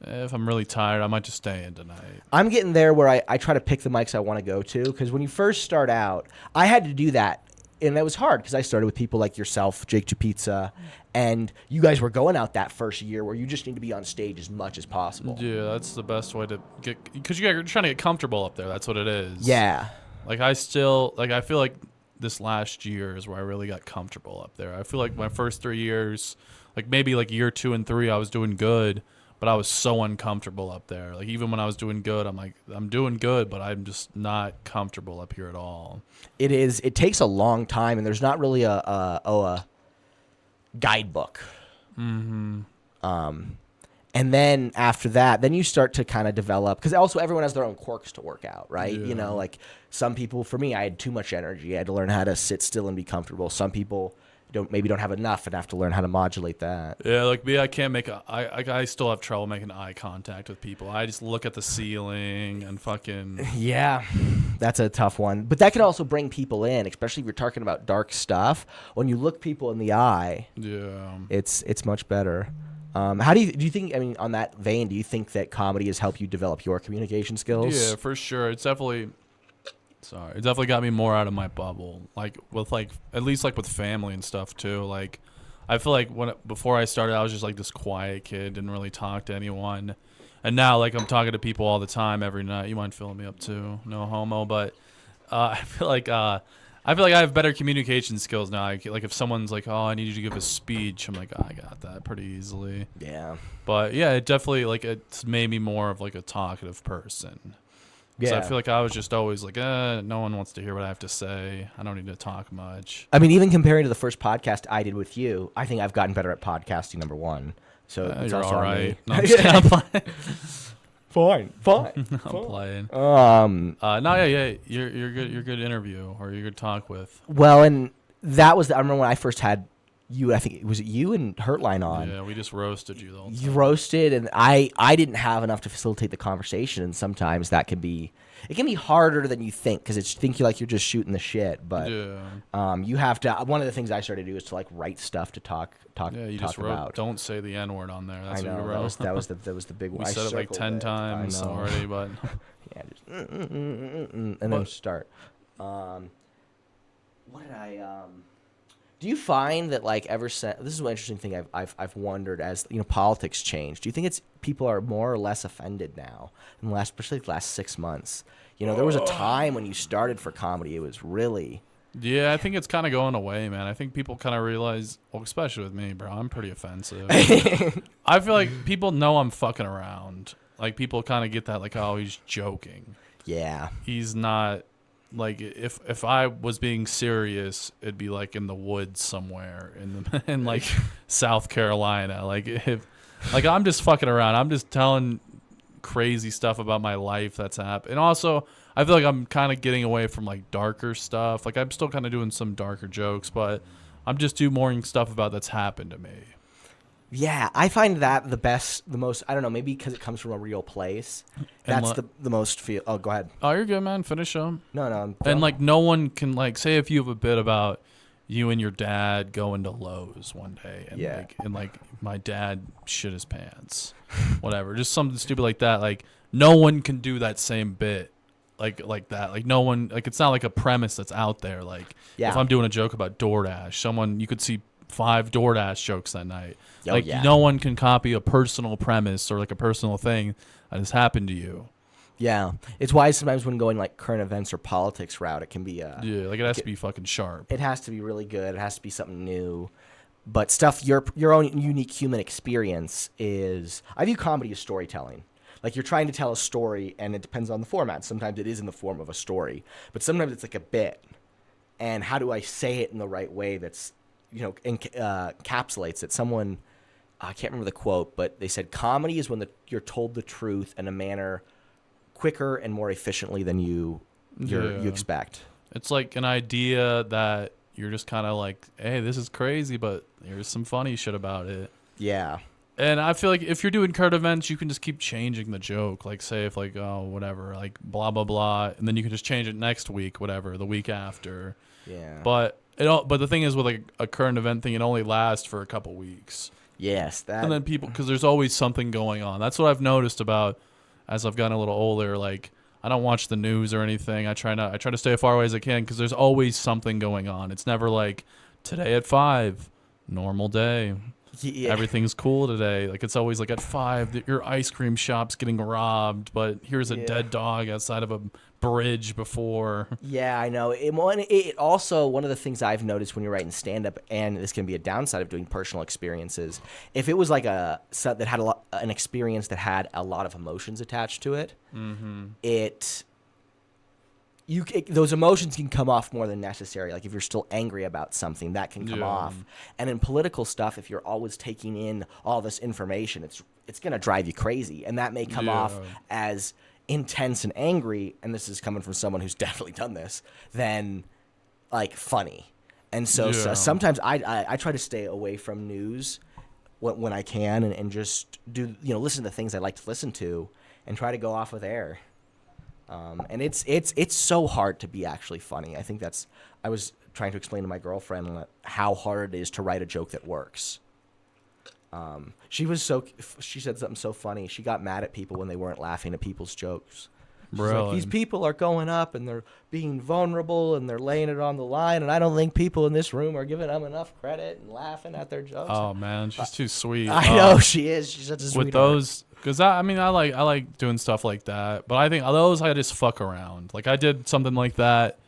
if I'm really tired, I might just stay in tonight. I'm getting there where I try to pick the mics I want to go to, because when you first start out, I had to do that. And that was hard because I started with people like yourself, Jake Chapizza, and you guys were going out that first year where you just need to be on stage as much as possible. Yeah, that's the best way to get, because you're trying to get comfortable up there. That's what it is. Yeah. Like I feel like this last year is where I really got comfortable up there. I feel like my first 3 years, like maybe like year 2 and 3, I was doing good, but I was so uncomfortable up there. Like even when I was doing good, I'm like, I'm doing good, but I'm just not comfortable up here at all. It takes a long time, and there's not really a guidebook. Mm-hmm. And then after that, then you start to kind of develop, because also everyone has their own quirks to work out, right? Yeah. Like some people, for me, I had too much energy. I had to learn how to sit still and be comfortable. Some people don't have enough and have to learn how to modulate that. Yeah, like me, I can't make I still have trouble making eye contact with people. I just look at the ceiling and fucking. Yeah, that's a tough one. But that could also bring people in, especially if you're talking about dark stuff. When you look people in the eye, Yeah, it's much better. How do you think? I mean, on that vein, do you think that comedy has helped you develop your communication skills? yeah, for sure. It definitely got me more out of my bubble. Like with at least like with family and stuff too. Like I feel like before I started, I was just like this quiet kid, didn't really talk to anyone. And now like I'm talking to people all the time, every night. You mind filling me up too? No homo, but I feel like I have better communication skills now. Like if someone's like, "Oh, I need you to give a speech," I'm like, "Oh, I got that pretty easily." Yeah. But yeah, it definitely it's made me more of like a talkative person. Yeah. So I feel like I was just always like, no one wants to hear what I have to say. I don't need to talk much. I mean, even comparing to the first podcast I did with you, I think I've gotten better at podcasting, number one. So it's you're also all on me. right. No, I'm just kidding. I'm playing. Fine. I'm playing. No, yeah. You're good. You're a good interview, or you're good to talk with. Well, and that was I remember when I first had I think was it you and Hurtline on. Yeah, we just roasted you the whole time. You roasted, and I didn't have enough to facilitate the conversation, and sometimes it can be harder than you think because it's think you like you're just shooting the shit, but you have to. One of the things I started to do is to like write stuff to talk. Yeah, you talk just wrote. about. Don't say the N word on there. That's I know what you wrote. that was the big one. We said it like 10 times already, but yeah, just and then start. What did I? Do you find that like ever since this is an interesting thing I've wondered as politics change? Do you think people are more or less offended now in the especially the last 6 months? There was a time when you started for comedy, it was really. Yeah, I think it's kind of going away, man. I think people kind of realize, well, especially with me, bro, I'm pretty offensive. I feel like people know I'm fucking around. Like people kind of get that, like, oh, he's joking. Yeah, he's not. Like if I was being serious, it'd be like in the woods somewhere in like South Carolina. Like I'm just fucking around. I'm just telling crazy stuff about my life that's happened. And also, I feel like I'm kind of getting away from like darker stuff. Like I'm still kind of doing some darker jokes, but I'm just doing more stuff about that's happened to me. Yeah, I find that the most, I don't know, maybe because it comes from a real place. That's the most feel. Oh, go ahead. Oh, you're good, man. Finish them. No. And like no one can like say if you have a bit about you and your dad going to Lowe's one day and like my dad shit his pants, whatever, just something stupid like that. Like no one can do that same bit like that. Like no one, like it's not like a premise that's out there. Like if I'm doing a joke about DoorDash, you could see 5 DoorDash jokes that night. No one can copy a personal premise or like a personal thing that has happened to you. Yeah, it's why sometimes when going like current events or politics route, it can be like it has to be fucking sharp. It has to be really good. It has to be something new. But stuff your own unique human experience is. I view comedy as storytelling. Like you're trying to tell a story, and it depends on the format. Sometimes it is in the form of a story, but sometimes it's like a bit. And how do I say it in the right way that's encapsulates it? Someone, I can't remember the quote, but they said comedy is when you're told the truth in a manner quicker and more efficiently than you expect. It's like an idea that you're just kind of like, hey, this is crazy, but here's some funny shit about it. Yeah. And I feel like if you're doing current events, you can just keep changing the joke. Like say if like, oh, whatever, like blah, blah, blah. And then you can just change it next week, whatever, the week after. Yeah. But the thing is with like a current event thing, it only lasts for a couple weeks. Yes. And then people, because there's always something going on. That's what I've noticed about as I've gotten a little older. Like I don't watch the news or anything. I try to stay as far away as I can because there's always something going on. It's never like today at 5, normal day. Yeah. Everything's cool today. Like it's always like at 5, your ice cream shop's getting robbed, but here's a dead dog outside of a bridge before. Yeah, I know. It also, one of the things I've noticed when you're writing stand-up, and this can be a downside of doing personal experiences, if it was like an experience that had a lot of emotions attached to it, those emotions can come off more than necessary. Like if you're still angry about something, that can come off. And in political stuff, if you're always taking in all this information, it's going to drive you crazy. And that may come off as intense and angry, and this is coming from someone who's definitely done this, than like funny. And so sometimes I try to stay away from news when I can and just do listen to things I like to listen to and try to go off with air. And it's so hard to be actually funny. I think I was trying to explain to my girlfriend how hard it is to write a joke that works. She said something so funny. She got mad at people when they weren't laughing at people's jokes. Like, these people are going up and they're being vulnerable and they're laying it on the line, and I don't think people in this room are giving them enough credit and laughing at their jokes. Oh man, she's too sweet. I know she is. She's such a sweetheart. With those, because I like doing stuff like that, but I think those I just fuck around. Like I did something like that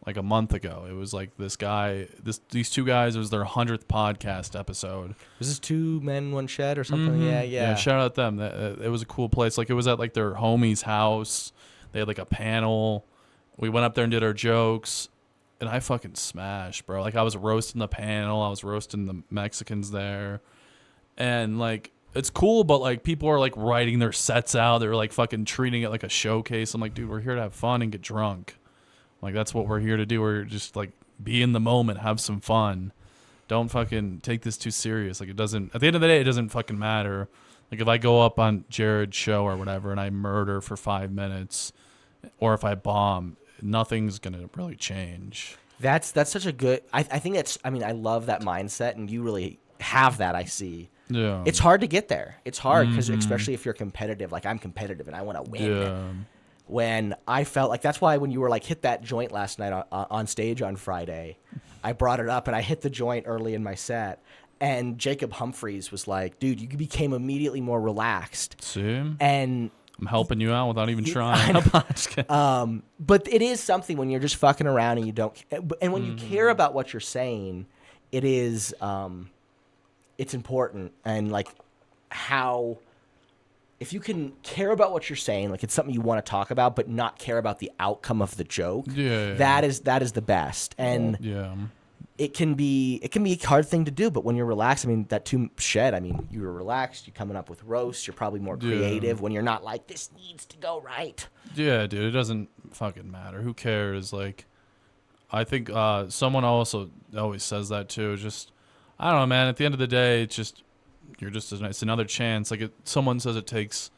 like a month ago. It was like this guy, these 2 guys. It was their 100th podcast episode. Was this 2 Men, 1 Shed or something? Mm-hmm. Yeah. Shout out them. It was a cool place. Like it was at like their homie's house. They had like a panel. We went up there and did our jokes, and I fucking smashed, bro. Like I was roasting the panel. I was roasting the Mexicans there, and like it's cool. But like people are like writing their sets out. They're like fucking treating it like a showcase. I'm like, dude, we're here to have fun and get drunk. Like that's what we're here to do. We're just like be in the moment, have some fun. don't fucking take this too serious. Like, it doesn't, at the end of the day, it doesn't fucking matter. Like, if I go up on Jared's show or whatever and I murder for 5 minutes, or if I bomb, nothing's going to really change. That's such a good, I think that's, I mean, I love that mindset, and you really have that, I see. Yeah. It's hard to get there. It's hard because especially if you're competitive, like I'm competitive and I want to win. Yeah. When I felt like, that's why when you were like, hit that joint last night on stage on Friday, I brought it up and I hit the joint early in my set. And Jacob Humphreys was like, dude, you became immediately more relaxed. See? And I'm helping you out without even trying. But it is something when you're just fucking around and you don't, and when you care about what you're saying, it is, it's important. And like how, if you can care about what you're saying, like it's something you want to talk about, but not care about the outcome of the joke. Yeah. That is the best. And it can be a hard thing to do, but when you're relaxed, I mean, that shed, I mean, you were relaxed, you're coming up with roasts, you're probably more creative when you're not like, this needs to go right. Yeah, dude, it doesn't fucking matter. Who cares? Like, I think someone also always says that too. Just, I don't know, man. At the end of the day, it's just, it's another chance. Like, someone says it takes,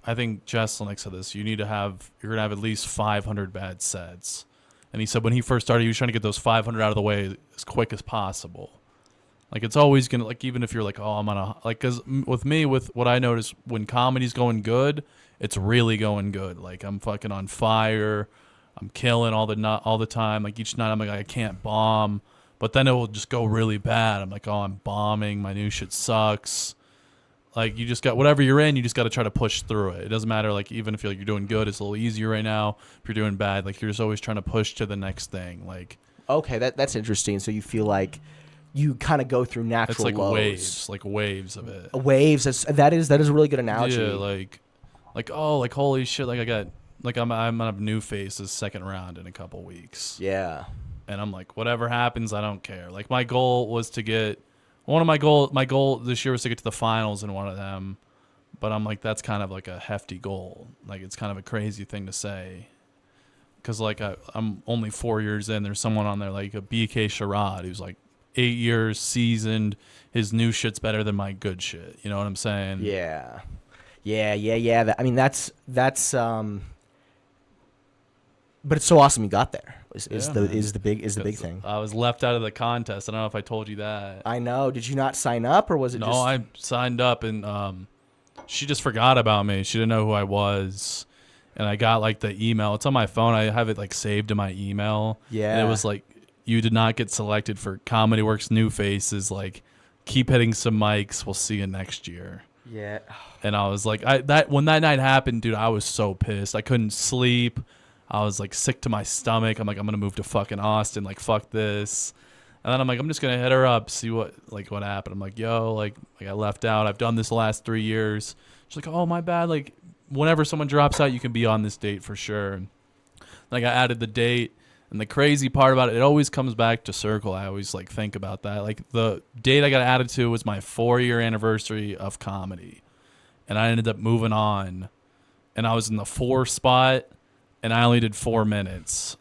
I think Jesselnick said this, you're going to have at least 500 bad sets. And he said when he first started, he was trying to get those 500 out of the way as quick as possible. Like, it's always going to, like, even if you're like, oh, I'm on a, like, because with me, with what I notice, when comedy's going good, it's really going good. Like, I'm fucking on fire. I'm killing all the time. Like, each night I'm like, I can't bomb. But then it will just go really bad. I'm like, oh, I'm bombing. My new shit sucks. Like, you just got, whatever you're in, you just got to try to push through it. It doesn't matter, like, even if you're doing good, it's a little easier right now. If you're doing bad, like, you're just always trying to push to the next thing. Like, okay, that's interesting. So you feel like you kind of go through natural it's like lows. waves of it. Waves. That is a really good analogy. Yeah, like oh, like, holy shit, like, I got, like, I'm gonna have New Face's second round in a couple weeks. Yeah. And I'm like, whatever happens, I don't care. Like, my goal was to get. My goal this year was to get to the finals in one of them, but I'm like, that's kind of like a hefty goal. Like, it's kind of a crazy thing to say, because like I'm only 4 years in. There's someone on there like a BK Sherrod who's like 8 years seasoned. His new shit's better than my good shit. You know what I'm saying? Yeah. I mean, that's but it's so awesome you got there. Is the big thing. I was left out of the contest. I don't know if I told you that. I know. Did you not sign up, or was it? No, I signed up, and she just forgot about me. She didn't know who I was, and I got like the email. It's on my phone. I have it like saved in my email. Yeah. And it was like, you did not get selected for Comedy Works New Faces. Like, keep hitting some mics. We'll see you next year. Yeah. And I was like, when that night happened, dude, I was so pissed. I couldn't sleep. I was like sick to my stomach. I'm like, I'm gonna move to fucking Austin. Like, fuck this. And then I'm like, I'm just gonna hit her up, see what happened. I'm like, yo, like I got left out. I've done this the last 3 years. She's like, oh, my bad. Like, whenever someone drops out, you can be on this date for sure. And like, I added the date. And the crazy part about it, it always comes back to circle. I always like think about that. Like, the date I got added to was my 4-year anniversary of comedy, and I ended up moving on, and I was in the 4 spot, and I only did 4 minutes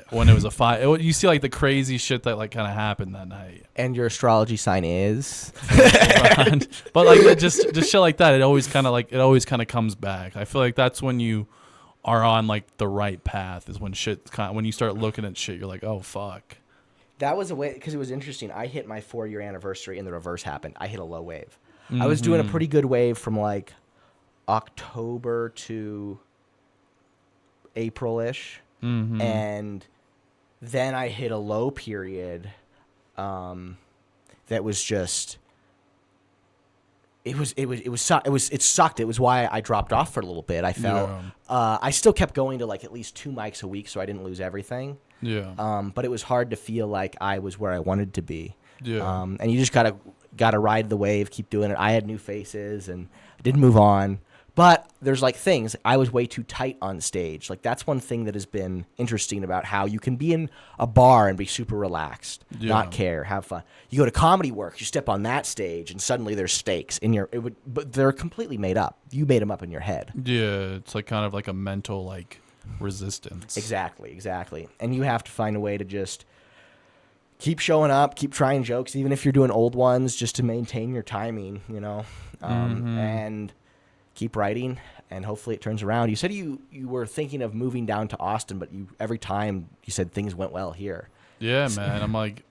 when it was a 5. You see like the crazy shit that like kind of happened that night. And your astrology sign is, but like just shit like that. It always kind of comes back. I feel like that's when you are on like the right path, is when when you start looking at shit, you're like, oh fuck. That was a way, because it was interesting. I hit my 4-year anniversary and the reverse happened. I hit a low wave. Mm-hmm. I was doing a pretty good wave from like October to April-ish. Mm-hmm. And then I hit a low period that was just, it sucked. It was why I dropped off for a little bit. I felt I still kept going to like at least 2 mics a week, so I didn't lose everything. Yeah. But it was hard to feel like I was where I wanted to be. Yeah. And you just gotta ride the wave, keep doing it. I had New Faces and I didn't move on. But there's like things, I was way too tight on stage. Like, that's one thing that has been interesting about how you can be in a bar and be super relaxed, not care, have fun. You go to Comedy Works, you step on that stage, and suddenly there's stakes but they're completely made up. You made them up in your head. Yeah, it's like kind of like a mental like resistance. Exactly. And you have to find a way to just keep showing up, keep trying jokes, even if you're doing old ones, just to maintain your timing, and keep writing, and hopefully it turns around. You said you were thinking of moving down to Austin, but every time you said things went well here. Yeah, man. I'm like,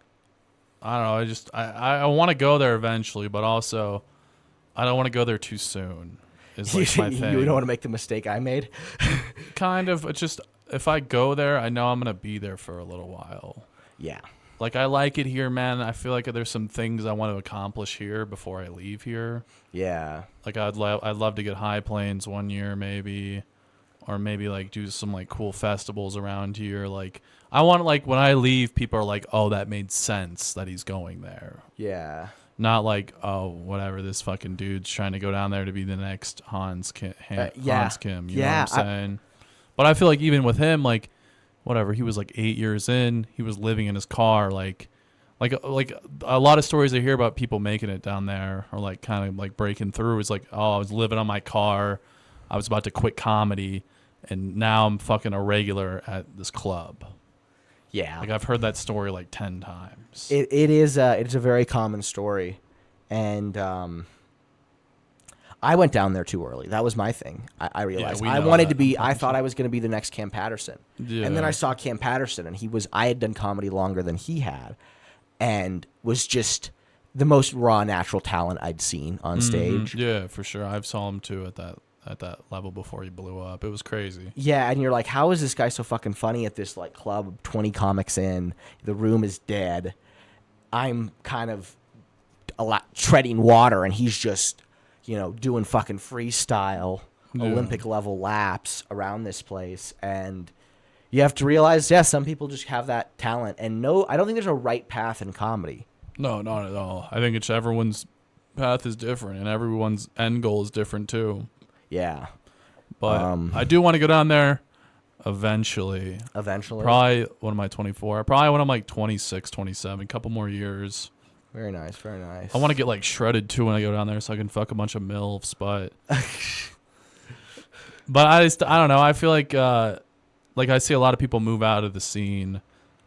I don't know. I want to go there eventually, but also I don't want to go there too soon. Is like my thing. You don't want to make the mistake I made. Kind of. It's just if I go there, I know I'm gonna be there for a little while. Yeah. Like I like it here, man. I feel like there's some things I want to accomplish here before I leave here. Yeah. Like I'd love to get High Plains one year maybe, or maybe like do some like cool festivals around here. Like I want like when I leave, people are like, oh, that made sense that he's going there. Yeah. Not like, oh, whatever, this fucking dude's trying to go down there to be the next Hans Kim. Hans Kim, you know what I'm saying? But I feel like even with him, like, whatever, he was like 8 years in, he was living in his car, like a lot of stories I hear about people making it down there, or like kind of like breaking through. It's like, oh, I was living on my car, I was about to quit comedy, and now I'm fucking a regular at this club. Yeah. Like I've heard that story like 10 times. It's a very common story, and I went down there too early. That was my thing. I realized I wanted to be. I thought I was going to be the next Cam Patterson, and then I saw Cam Patterson, and I had done comedy longer than he had, and was just the most raw, natural talent I'd seen on stage. Yeah, for sure. I saw him too at that level before he blew up. It was crazy. Yeah, and you're like, how is this guy so fucking funny at this like club, 20 comics in, the room is dead. I'm kind of treading water, and he's just, doing fucking freestyle, Olympic level laps around this place. And you have to realize, some people just have that talent. And no, I don't think there's a right path in comedy. No, not at all. I think everyone's path is different, and everyone's end goal is different too. Yeah. But I do want to go down there eventually. Probably when am I, 24? Probably when I'm like 26, 27, a couple more years. Very nice, very nice. I want to get like shredded too when I go down there so I can fuck a bunch of MILFs, but I don't know. I feel like I see a lot of people move out of the scene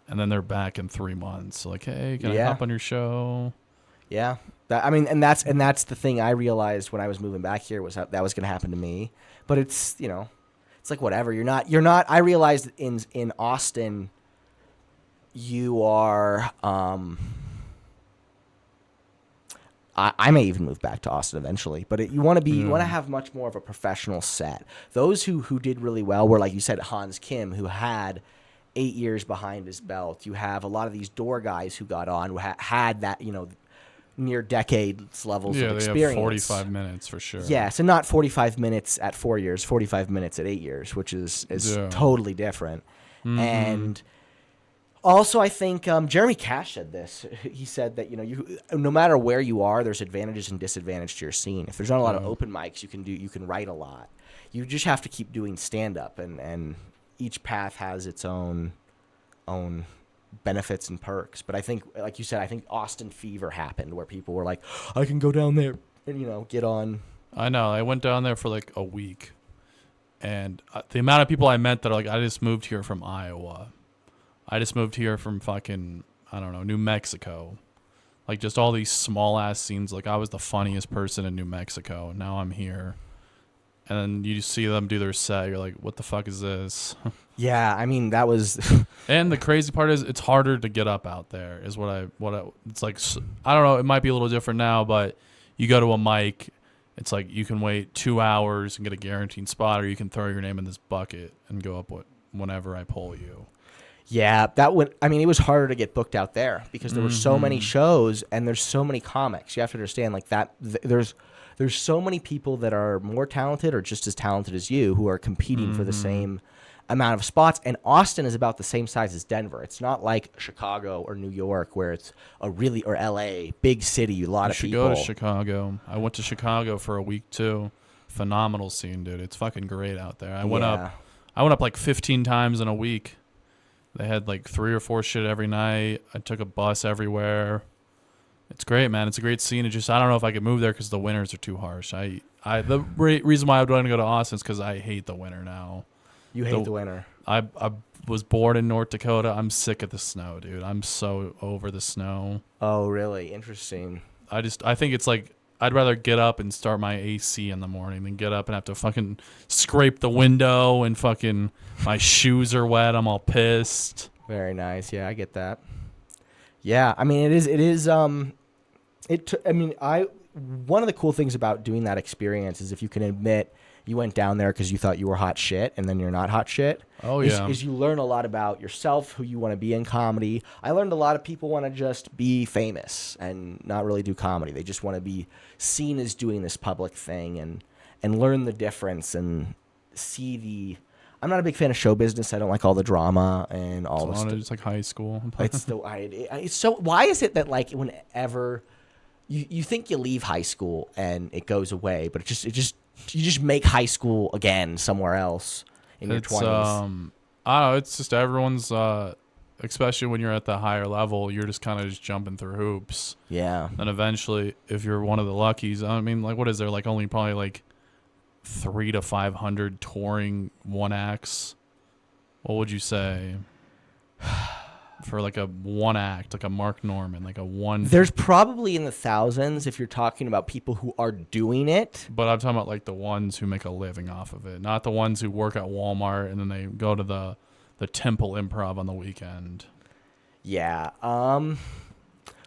and then they're back in 3 months. So like, hey, can I hop on your show? Yeah. That's the thing I realized when I was moving back here was that was going to happen to me. But it's, it's like whatever. You're not I realized in Austin you are I may even move back to Austin eventually, but you want to have much more of a professional set. Those who did really well were, like you said, Hans Kim, who had 8 years behind his belt. You have a lot of these door guys who got on, who had that, near decades levels of experience. Yeah, they have 45 minutes for sure. Yeah, so not 45 minutes at 4 years, 45 minutes at 8 years, which is totally different. Mm-hmm. And also, I think Jeremy Cash said this. He said that no matter where you are, there's advantages and disadvantages to your scene. If there's not a lot of open mics, you can write a lot. You just have to keep doing stand up, and each path has its own benefits and perks. But I think, like you said, I think Austin Fever happened where people were like, I can go down there and get on. I know. I went down there for like a week, and the amount of people I met that are like, I just moved here from Iowa. I just moved here from fucking, I don't know, New Mexico. Like just all these small ass scenes. Like I was the funniest person in New Mexico. Now I'm here. And then you see them do their set. You're like, what the fuck is this? Yeah, I mean, that was. And the crazy part is it's harder to get up out there is it's like, I don't know. It might be a little different now, but you go to a mic. It's like you can wait 2 hours and get a guaranteed spot, or you can throw your name in this bucket and go up whenever I pull you. Yeah, it was harder to get booked out there because there were so many shows and there's so many comics. You have to understand like that there's so many people that are more talented or just as talented as you who are competing for the same amount of spots. And Austin is about the same size as Denver. It's not like Chicago or New York where it's or LA, big city, a lot of people. You should go to Chicago. I went to Chicago for a week too. Phenomenal scene, dude. It's fucking great out there. I went up like 15 times in a week. They had like 3 or 4 shit every night. I took a bus everywhere. It's great, man. It's a great scene. It's just I don't know if I could move there because the winters are too harsh. The reason why I would want to go to Austin is because I hate the winter now. You hate the winter. I was born in North Dakota. I'm sick of the snow, dude. I'm so over the snow. Oh, really? Interesting. I think it's like I'd rather get up and start my AC in the morning than get up and have to fucking scrape the window and fucking my shoes are wet. I'm all pissed. Very nice. Yeah, I get that. Yeah, I mean, one of the cool things about doing that experience is if you can admit you went down there because you thought you were hot shit and then you're not hot shit. Oh, yeah. Is you learn a lot about yourself, who you want to be in comedy. I learned a lot of people want to just be famous and not really do comedy. They just want to be seen as doing this public thing and learn the difference and see the... I'm not a big fan of show business. I don't like all the drama and all the stuff. It's like high school. It's so... Why is it that like whenever you think you leave high school and it goes away, but you just make high school again somewhere else in your 20s. I don't know. It's just everyone's, especially when you're at the higher level, you're just kind of just jumping through hoops. Yeah. And eventually, if you're one of the luckies, I mean, like, what is there? Like, only probably like 300 to 500 touring one acts. What would you say? For like a one act, like a Mark Norman, like a one. There's probably in the thousands if you're talking about people who are doing it. But I'm talking about like the ones who make a living off of it, not the ones who work at Walmart and then they go to the Temple Improv on the weekend. Yeah.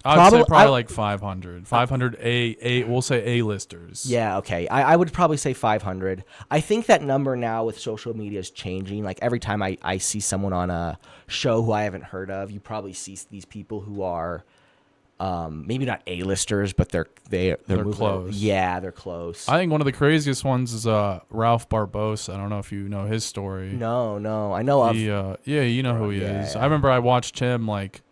I'd say probably like 500. 500 we'll say A-listers. Yeah, okay. I would probably say 500. I think that number now with social media is changing. Like every time I see someone on a show who I haven't heard of, you probably see these people who are maybe not A-listers, but they're close. Yeah, they're close. I think one of the craziest ones is Ralph Barbosa. I don't know if you know his story. No, I know of. Yeah, you know who he is. Yeah. I remember I watched him like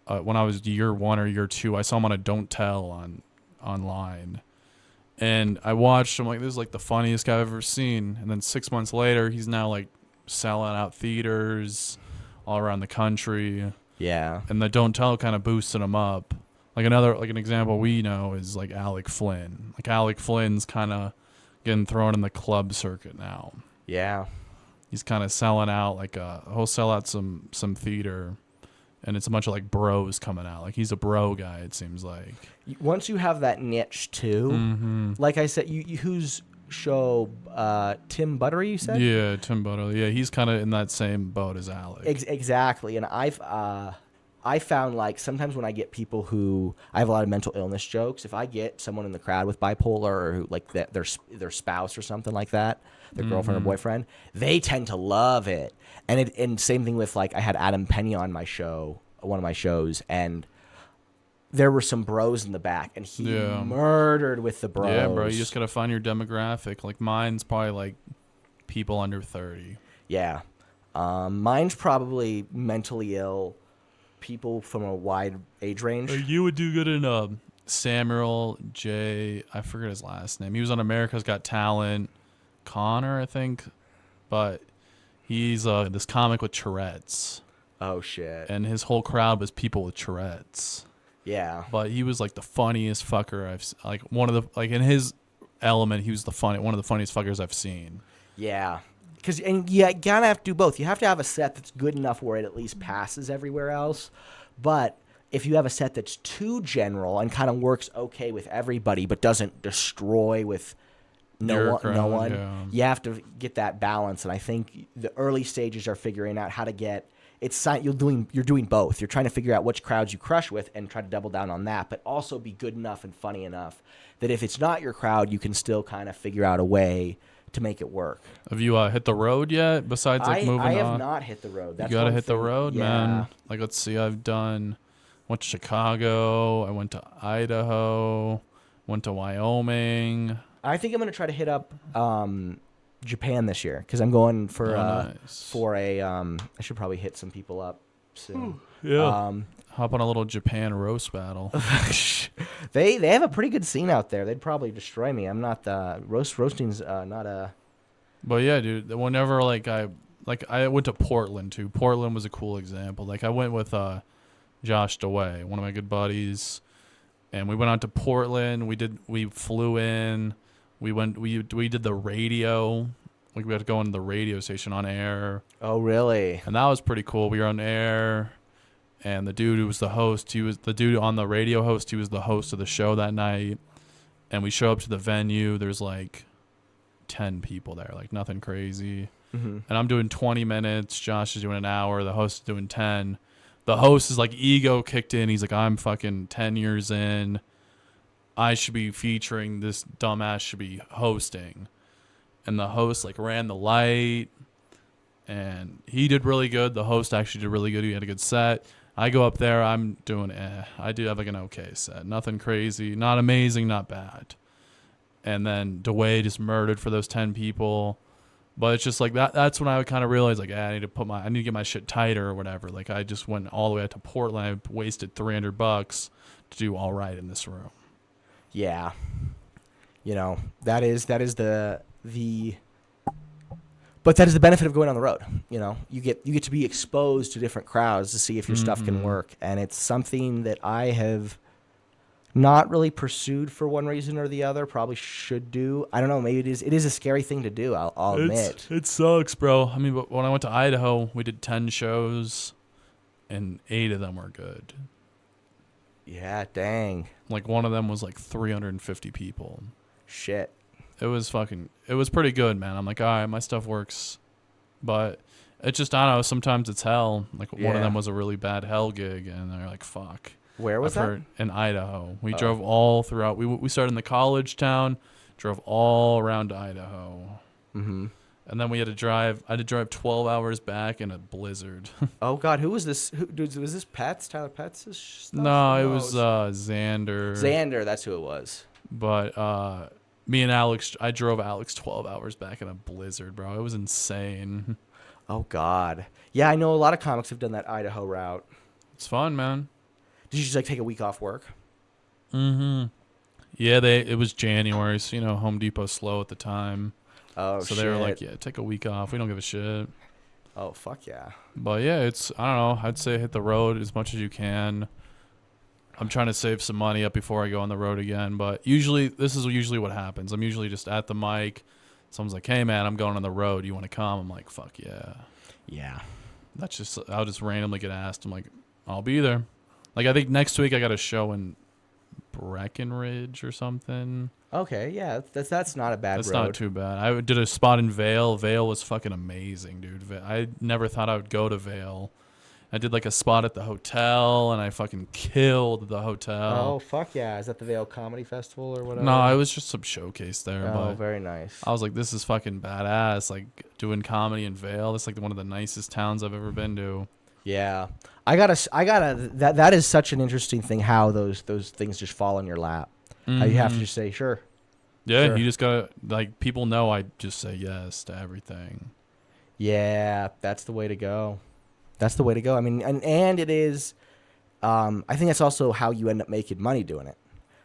when I was year 1 or year 2. I saw him on a Don't Tell online. And I watched him like, this is like the funniest guy I've ever seen. And then 6 months later, he's now like selling out theaters all around the country. Yeah. And the Don't Tell kind of boosted him up. Like an example we know is like Alec Flynn. Like Alec Flynn's kind of getting thrown in the club circuit now. Yeah. He's kind of selling out he'll sell out some theater. And it's a bunch of like bros coming out. Like he's a bro guy, it seems like. Once you have that niche too, like I said, you whose show, Tim Buttery, you said? Yeah, Tim Buttery. Yeah, he's kind of in that same boat as Alec. Exactly. And I found like sometimes when I get people who I have a lot of mental illness jokes, if I get someone in the crowd with bipolar or who, like their spouse or something like that, their girlfriend or boyfriend, they tend to love it. And same thing with like I had Adam Penny on my show, one of my shows, and there were some bros in the back, and he murdered with the bros. Yeah, bro, you just gotta find your demographic. Like mine's probably like people under 30. Yeah, mine's probably mentally ill people from a wide age range. You would do good in Samuel J. I forget his last name. He was on America's Got Talent. Connor, I think, but he's this comic with Tourette's. Oh shit! And his whole crowd was people with Tourette's. Yeah. But he was like the funniest fucker in his element. He was one of the funniest fuckers I've seen. Yeah. And you gotta have to do both. You have to have a set that's good enough where it at least passes everywhere else. But if you have a set that's too general and kind of works okay with everybody, but doesn't destroy with no one, yeah. You have to get that balance. And I think the early stages are figuring out how to get. You're doing both. You're trying to figure out which crowds you crush with and try to double down on that, but also be good enough and funny enough that if it's not your crowd, you can still kind of figure out a way to make it work. Have you hit the road yet? Besides moving on, I have not hit the road. You gotta hit the road, yeah. man. Like let's see, went to Chicago. I went to Idaho. Went to Wyoming. I think I'm gonna try to hit up Japan this year because I'm going for nice. I should probably hit some people up soon. Yeah. Hop on a little Japan roast battle. They have a pretty good scene out there. They'd probably destroy me. I'm not roasting's not a. But yeah, dude. Whenever I went to Portland too. Portland was a cool example. Like I went with Josh DeWay, one of my good buddies, and we went out to Portland. We flew in. We did the radio Like we had to go into the radio station on air. Oh, really? And that was pretty cool. We were on air, and the dude who was the host, he was the dude on the radio host. He was the host of the show that night. And we show up to the venue. There's like 10 people there, like nothing crazy. Mm-hmm. And I'm doing 20 minutes. Josh is doing an hour. The host is doing 10. The host is like ego kicked in. He's like, I'm fucking 10 years in. I should be featuring. This dumbass should be hosting. And the host like ran the light. And he did really good. The host actually did really good. He had a good set. I go up there. I'm doing I do have like an okay set. Nothing crazy. Not amazing. Not bad. And then DeWade is murdered for those 10 people. But it's just like that. That's when I would kind of realize like, I need to get my shit tighter or whatever. Like I just went all the way out to Portland. I wasted $300 to do all right in this room. Yeah. You know, that is but that is the benefit of going on the road. You know, you get to be exposed to different crowds to see if your stuff can work. And it's something that I have not really pursued for one reason or the other. Probably should do. I don't know. Maybe it is a scary thing to do. I'll admit. It sucks, bro. I mean, but when I went to Idaho, we did 10 shows, and 8 of them were good. Yeah, dang. Like one of them was like 350 people. Shit. It was pretty good, man. I'm like, all right, my stuff works. But it just, I don't know, sometimes it's hell. Like one of them was a really bad hell gig, and they're like, fuck. Where was that? In Idaho. We drove all throughout. We started in the college town, drove all around Idaho. Mm-hmm. And then we had to drive. I had to drive 12 hours back in a blizzard. Oh God, who was this? Was this Pets? Tyler Pets' stuff? No, it was Xander. Xander, that's who it was. But me and Alex, I drove Alex 12 hours back in a blizzard, bro. It was insane. Oh God, yeah, I know a lot of comics have done that Idaho route. It's fun, man. Did you just like take a week off work? Mm-hmm. Yeah, it was January, so Home Depot's slow at the time. Oh, so they were like, yeah, take a week off. We don't give a shit. Oh, fuck yeah. But yeah, I don't know. I'd say hit the road as much as you can. I'm trying to save some money up before I go on the road again. But this is usually what happens. I'm usually just at the mic. Someone's like, hey, man, I'm going on the road. You want to come? I'm like, fuck yeah. Yeah. I'll just randomly get asked. I'm like, I'll be there. Like, I think next week I got a show in Breckenridge or something. Okay, yeah, that's not a bad road. That's not too bad. I did a spot in Vail. Vail was fucking amazing, dude. I never thought I would go to Vail. I did like a spot at the hotel, and I fucking killed the hotel. Oh, fuck yeah. Is that the Vail Comedy Festival or whatever? No, it was just some showcase there. Oh, but very nice. I was like, this is fucking badass. Like, doing comedy in Vail. It's like one of the nicest towns I've ever been to. Yeah. That is such an interesting thing, how those things just fall in your lap. Mm-hmm. How you have to just say, sure. Yeah, sure. You just gotta, like, people know I just say yes to everything. Yeah, that's the way to go. That's the way to go. I mean, and it is, I think that's also how you end up making money doing it.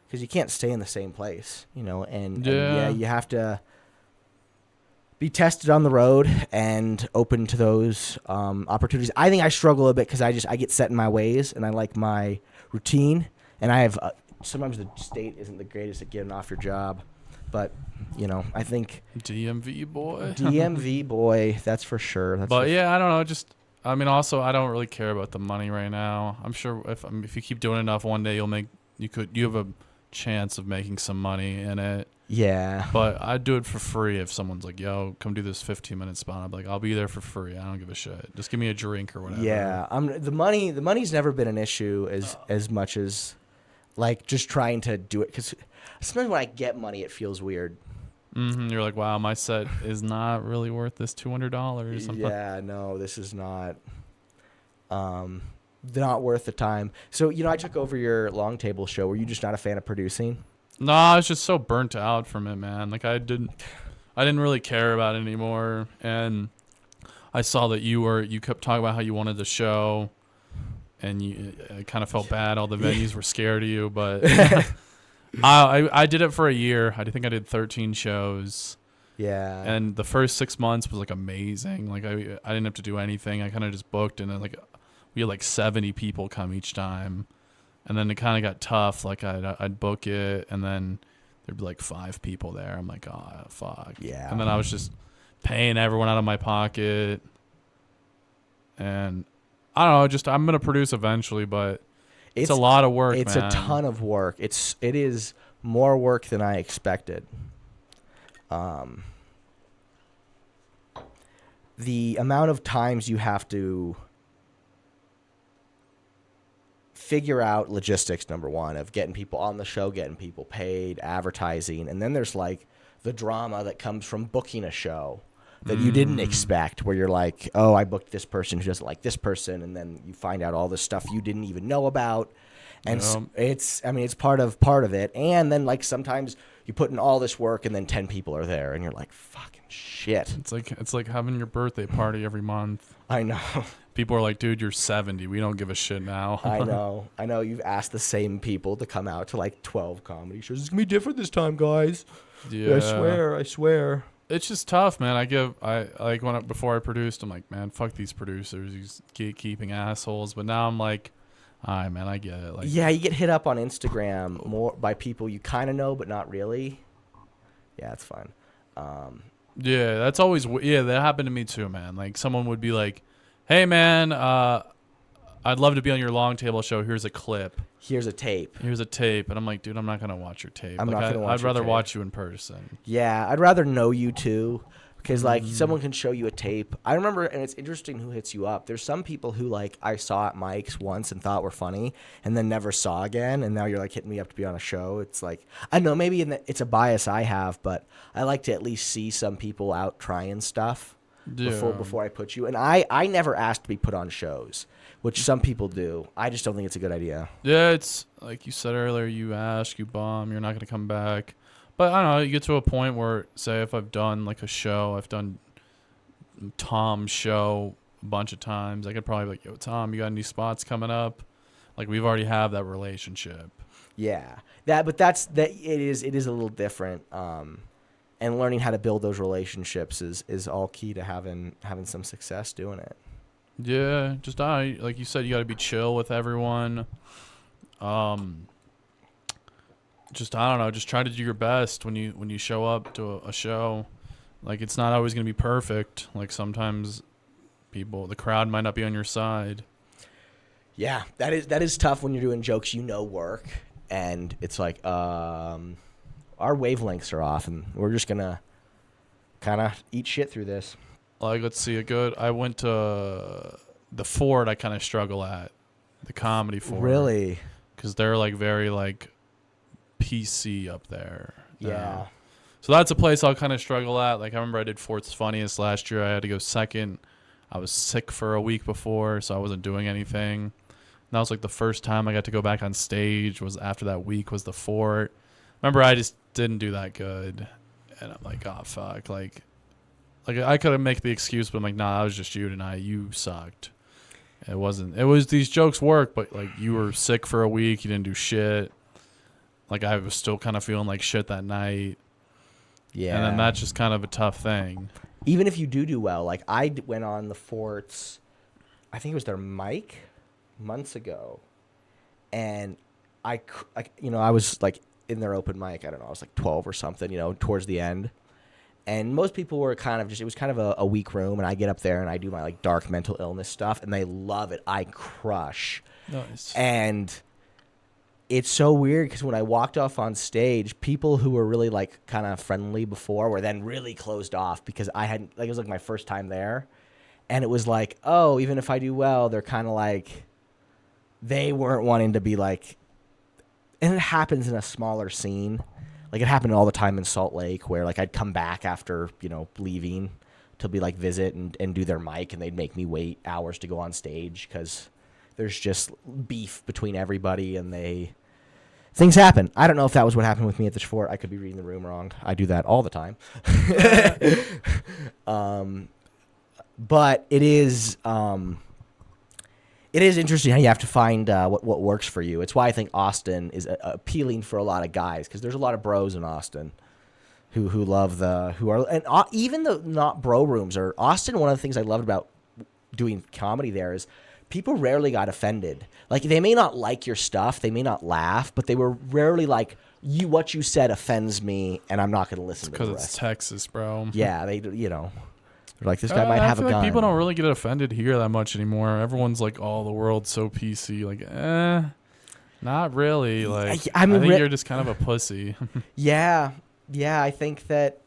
Because you can't stay in the same place, and you have to be tested on the road and open to those opportunities. I think I struggle a bit because I get set in my ways, and I like my routine, and I have sometimes the state isn't the greatest at getting off your job, but I think DMV boy, that's for sure. Yeah, I don't know. Also, I don't really care about the money right now. I'm sure if you keep doing enough, one day you have a chance of making some money in it. Yeah. But I'd do it for free if someone's like, yo, come do this 15-minute spot. I'd be like, I'll be there for free. I don't give a shit. Just give me a drink or whatever. Yeah. The money's never been an issue as much as like just trying to do it. Because sometimes when I get money, it feels weird. Mm-hmm. You're like, wow, my set is not really worth this $200. Yeah, no, this is not worth the time. So, I took over your long table show. Were you just not a fan of producing? No, I was just so burnt out from it, man. Like I didn't really care about it anymore. And I saw that you kept talking about how you wanted the show, and I kind of felt bad. All the venues were scared of you, but I did it for a year. I think I did 13 shows. Yeah. And the first 6 months was like amazing. Like I didn't have to do anything. I kind of just booked, and then we had like 70 people come each time. And then it kind of got tough. Like I'd book it, and then there'd be like 5 people there. I'm like, oh fuck. Yeah. And then I was just paying everyone out of my pocket. And I don't know, just I'm going to produce eventually, but it's a lot of work, It's man. a ton of work. It is more work than I expected. The amount of times you have to figure out logistics, number one, of getting people on the show, getting people paid, advertising, and then there's like the drama that comes from booking a show that you didn't expect, where you're like, oh, I booked this person who doesn't like this person, and then you find out all this stuff you didn't even know about. And it's part of it. And then like sometimes you put in all this work and then 10 people are there and you're like, fucking shit. It's like having your birthday party every month. I know. People are like, dude, you're 70. We don't give a shit now. I know. You've asked the same people to come out to like 12 comedy shows. It's going to be different this time, guys. Yeah. I swear. It's just tough, man. Before I produced, I'm like, man, fuck these producers, these gatekeeping assholes. But now I'm like, all right, man, I get it. Like, yeah, you get hit up on Instagram more by people you kind of know, but not really. Yeah, it's fun. Yeah, that's always, that happened to me too, man. Like someone would be like, hey, man, I'd love to be on your long table show. Here's a clip. Here's a tape. And I'm like, dude, I'm not going to watch your tape. I'd rather watch you in person. Yeah, I'd rather know you too. Because, like, someone can show you a tape. I remember, and it's interesting who hits you up. There's some people who, like, I saw at Mike's once and thought were funny and then never saw again. And now you're, like, hitting me up to be on a show. It's like, I don't know, maybe it's a bias I have, but I like to at least see some people out trying stuff before I put you. And I never asked to be put on shows, which some people do. I just don't think it's a good idea. Yeah, it's like you said earlier, you ask, you bomb, you're not going to come back. But I don't know, you get to a point where, say, if I've done like a show, I've done Tom's show a bunch of times, I could probably be like, yo, Tom, you got any spots coming up? Like, we've already have that relationship. Yeah, it is a little different. And learning how to build those relationships is all key to having some success doing it. Yeah, just like you said, you got to be chill with everyone. Just I don't know, just try to do your best when you show up to a show. Like, it's not always going to be perfect. Like, sometimes the crowd might not be on your side. Yeah, that is tough when you're doing jokes work, and it's like our wavelengths are off and we're just going to kind of eat shit through this. Like, let's see, I went to the Fort. I kind of struggle at the Comedy Fort. Really? Because they're like very like PC up there. Yeah. So that's a place I'll kind of struggle at. Like, I remember I did Fort's Funniest last year. I had to go second. I was sick for a week before, so I wasn't doing anything. And that was like the first time I got to go back on stage was after that week was the Fort. Remember, I just didn't do that good. And I'm like, oh, fuck. Like I could make the excuse, but I'm like, nah, that was just you tonight. You sucked. It was these jokes work, but like you were sick for a week. You didn't do shit. Like, I was still kind of feeling like shit that night. Yeah. And then that's just kind of a tough thing. Even if you do well, like I went on the Fort's, I think it was their mic months ago. And I was like in their open mic. I don't know. I was like 12 or something, towards the end. And most people were kind of it was kind of a weak room. And I get up there and I do my like dark mental illness stuff. And they love it. I crush. Nice. And it's so weird because when I walked off on stage, people who were really like kind of friendly before were then really closed off because it was like my first time there. And it was like, oh, even if I do well, they're kind of like, they weren't wanting to be like, and it happens in a smaller scene. Like, it happened all the time in Salt Lake where like I'd come back after, leaving to be like visit and do their mic, and they'd make me wait hours to go on stage because there's just beef between everybody, and things happen. I don't know if that was what happened with me at the Fort. I could be reading the room wrong. I do that all the time. But it is interesting how you have to find what works for you. It's why I think Austin is appealing for a lot of guys, because there's a lot of bros in Austin who even the not bro rooms are Austin. One of the things I loved about doing comedy there is people rarely got offended. Like, they may not like your stuff, they may not laugh, but they were rarely like, what you said offends me, and I'm not going to listen to the Because rest. it's Texas, bro. Yeah, they're like, this guy might have a gun. I feel like people don't really get offended here that much anymore. Everyone's like, oh, the world's so PC. Like, not really. Like, I think you're just kind of a pussy. Yeah, I think that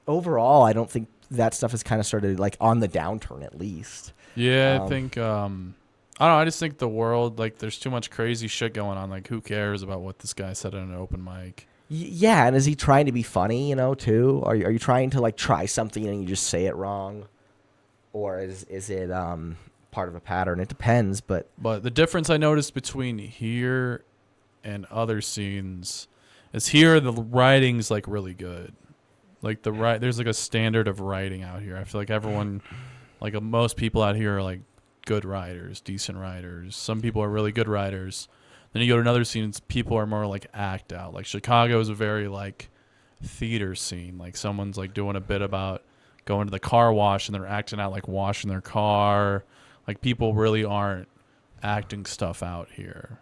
overall, I don't think that stuff has kind of started like on the downturn at least. Yeah, I think I don't know. I just think the world, like, there's too much crazy shit going on. Like, who cares about what this guy said in an open mic? Yeah, and is he trying to be funny, too? Are you trying to like try something and you just say it wrong, or is it part of a pattern? It depends, but the difference I noticed between here and other scenes is here the writing's like really good. Like there's like a standard of writing out here. I feel like everyone, like most people out here are like good writers, decent writers. Some people are really good writers. Then you go to another scene, people are more like act out. Like Chicago is a very like theater scene. Like someone's like doing a bit about going to the car wash and they're acting out like washing their car. Like people really aren't acting stuff out here.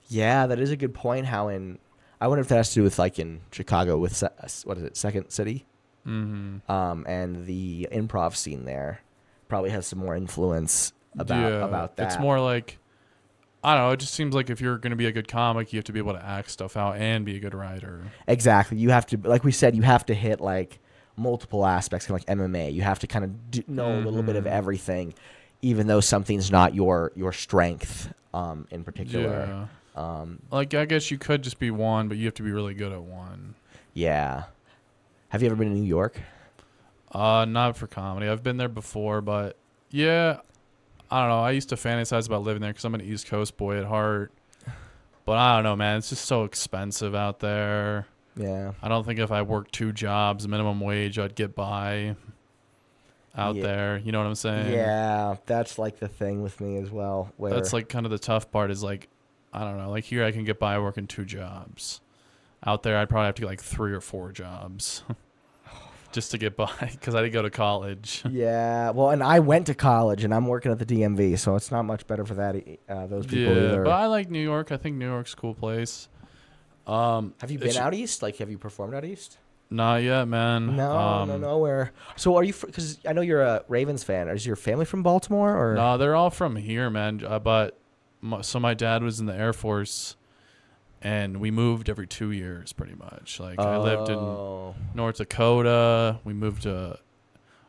Yeah, that is a good point. I wonder if that has to do with like in Chicago with what is it, Second City, and the improv scene there probably has some more influence about that. It's more like, I don't know. It just seems like if you're going to be a good comic, you have to be able to act stuff out and be a good writer. Exactly. You have to, like we said, you have to hit like multiple aspects, kind of like MMA. You have to kind of know a little bit of everything, even though something's not your strength in particular. Yeah. Like, I guess you could just be one, but you have to be really good at one. Yeah. Have you ever been to New York? Not for comedy. I've been there before, but yeah, I don't know. I used to fantasize about living there because I'm an East Coast boy at heart. But I don't know, man. It's just so expensive out there. Yeah. I don't think if I worked 2 jobs, minimum wage, I'd get by out there. You know what I'm saying? Yeah. That's like the thing with me as well. That's like kind of the tough part is like, I don't know. Like here I can get by working 2 jobs. Out there I'd probably have to get like 3 or 4 jobs. Just to get by, because I didn't go to college. Yeah, well, and I went to college, and I'm working at the DMV, so it's not much better for that. Those people either. But I like New York. I think New York's a cool place. Have you been out east? Like, have you performed out east? Not yet, man. No, nowhere. So are you? Because I know you're a Ravens fan. Is your family from Baltimore? Or no, they're all from here, man. So my dad was in the Air Force. And we moved every 2 years, pretty much. Like I lived in North Dakota. We moved to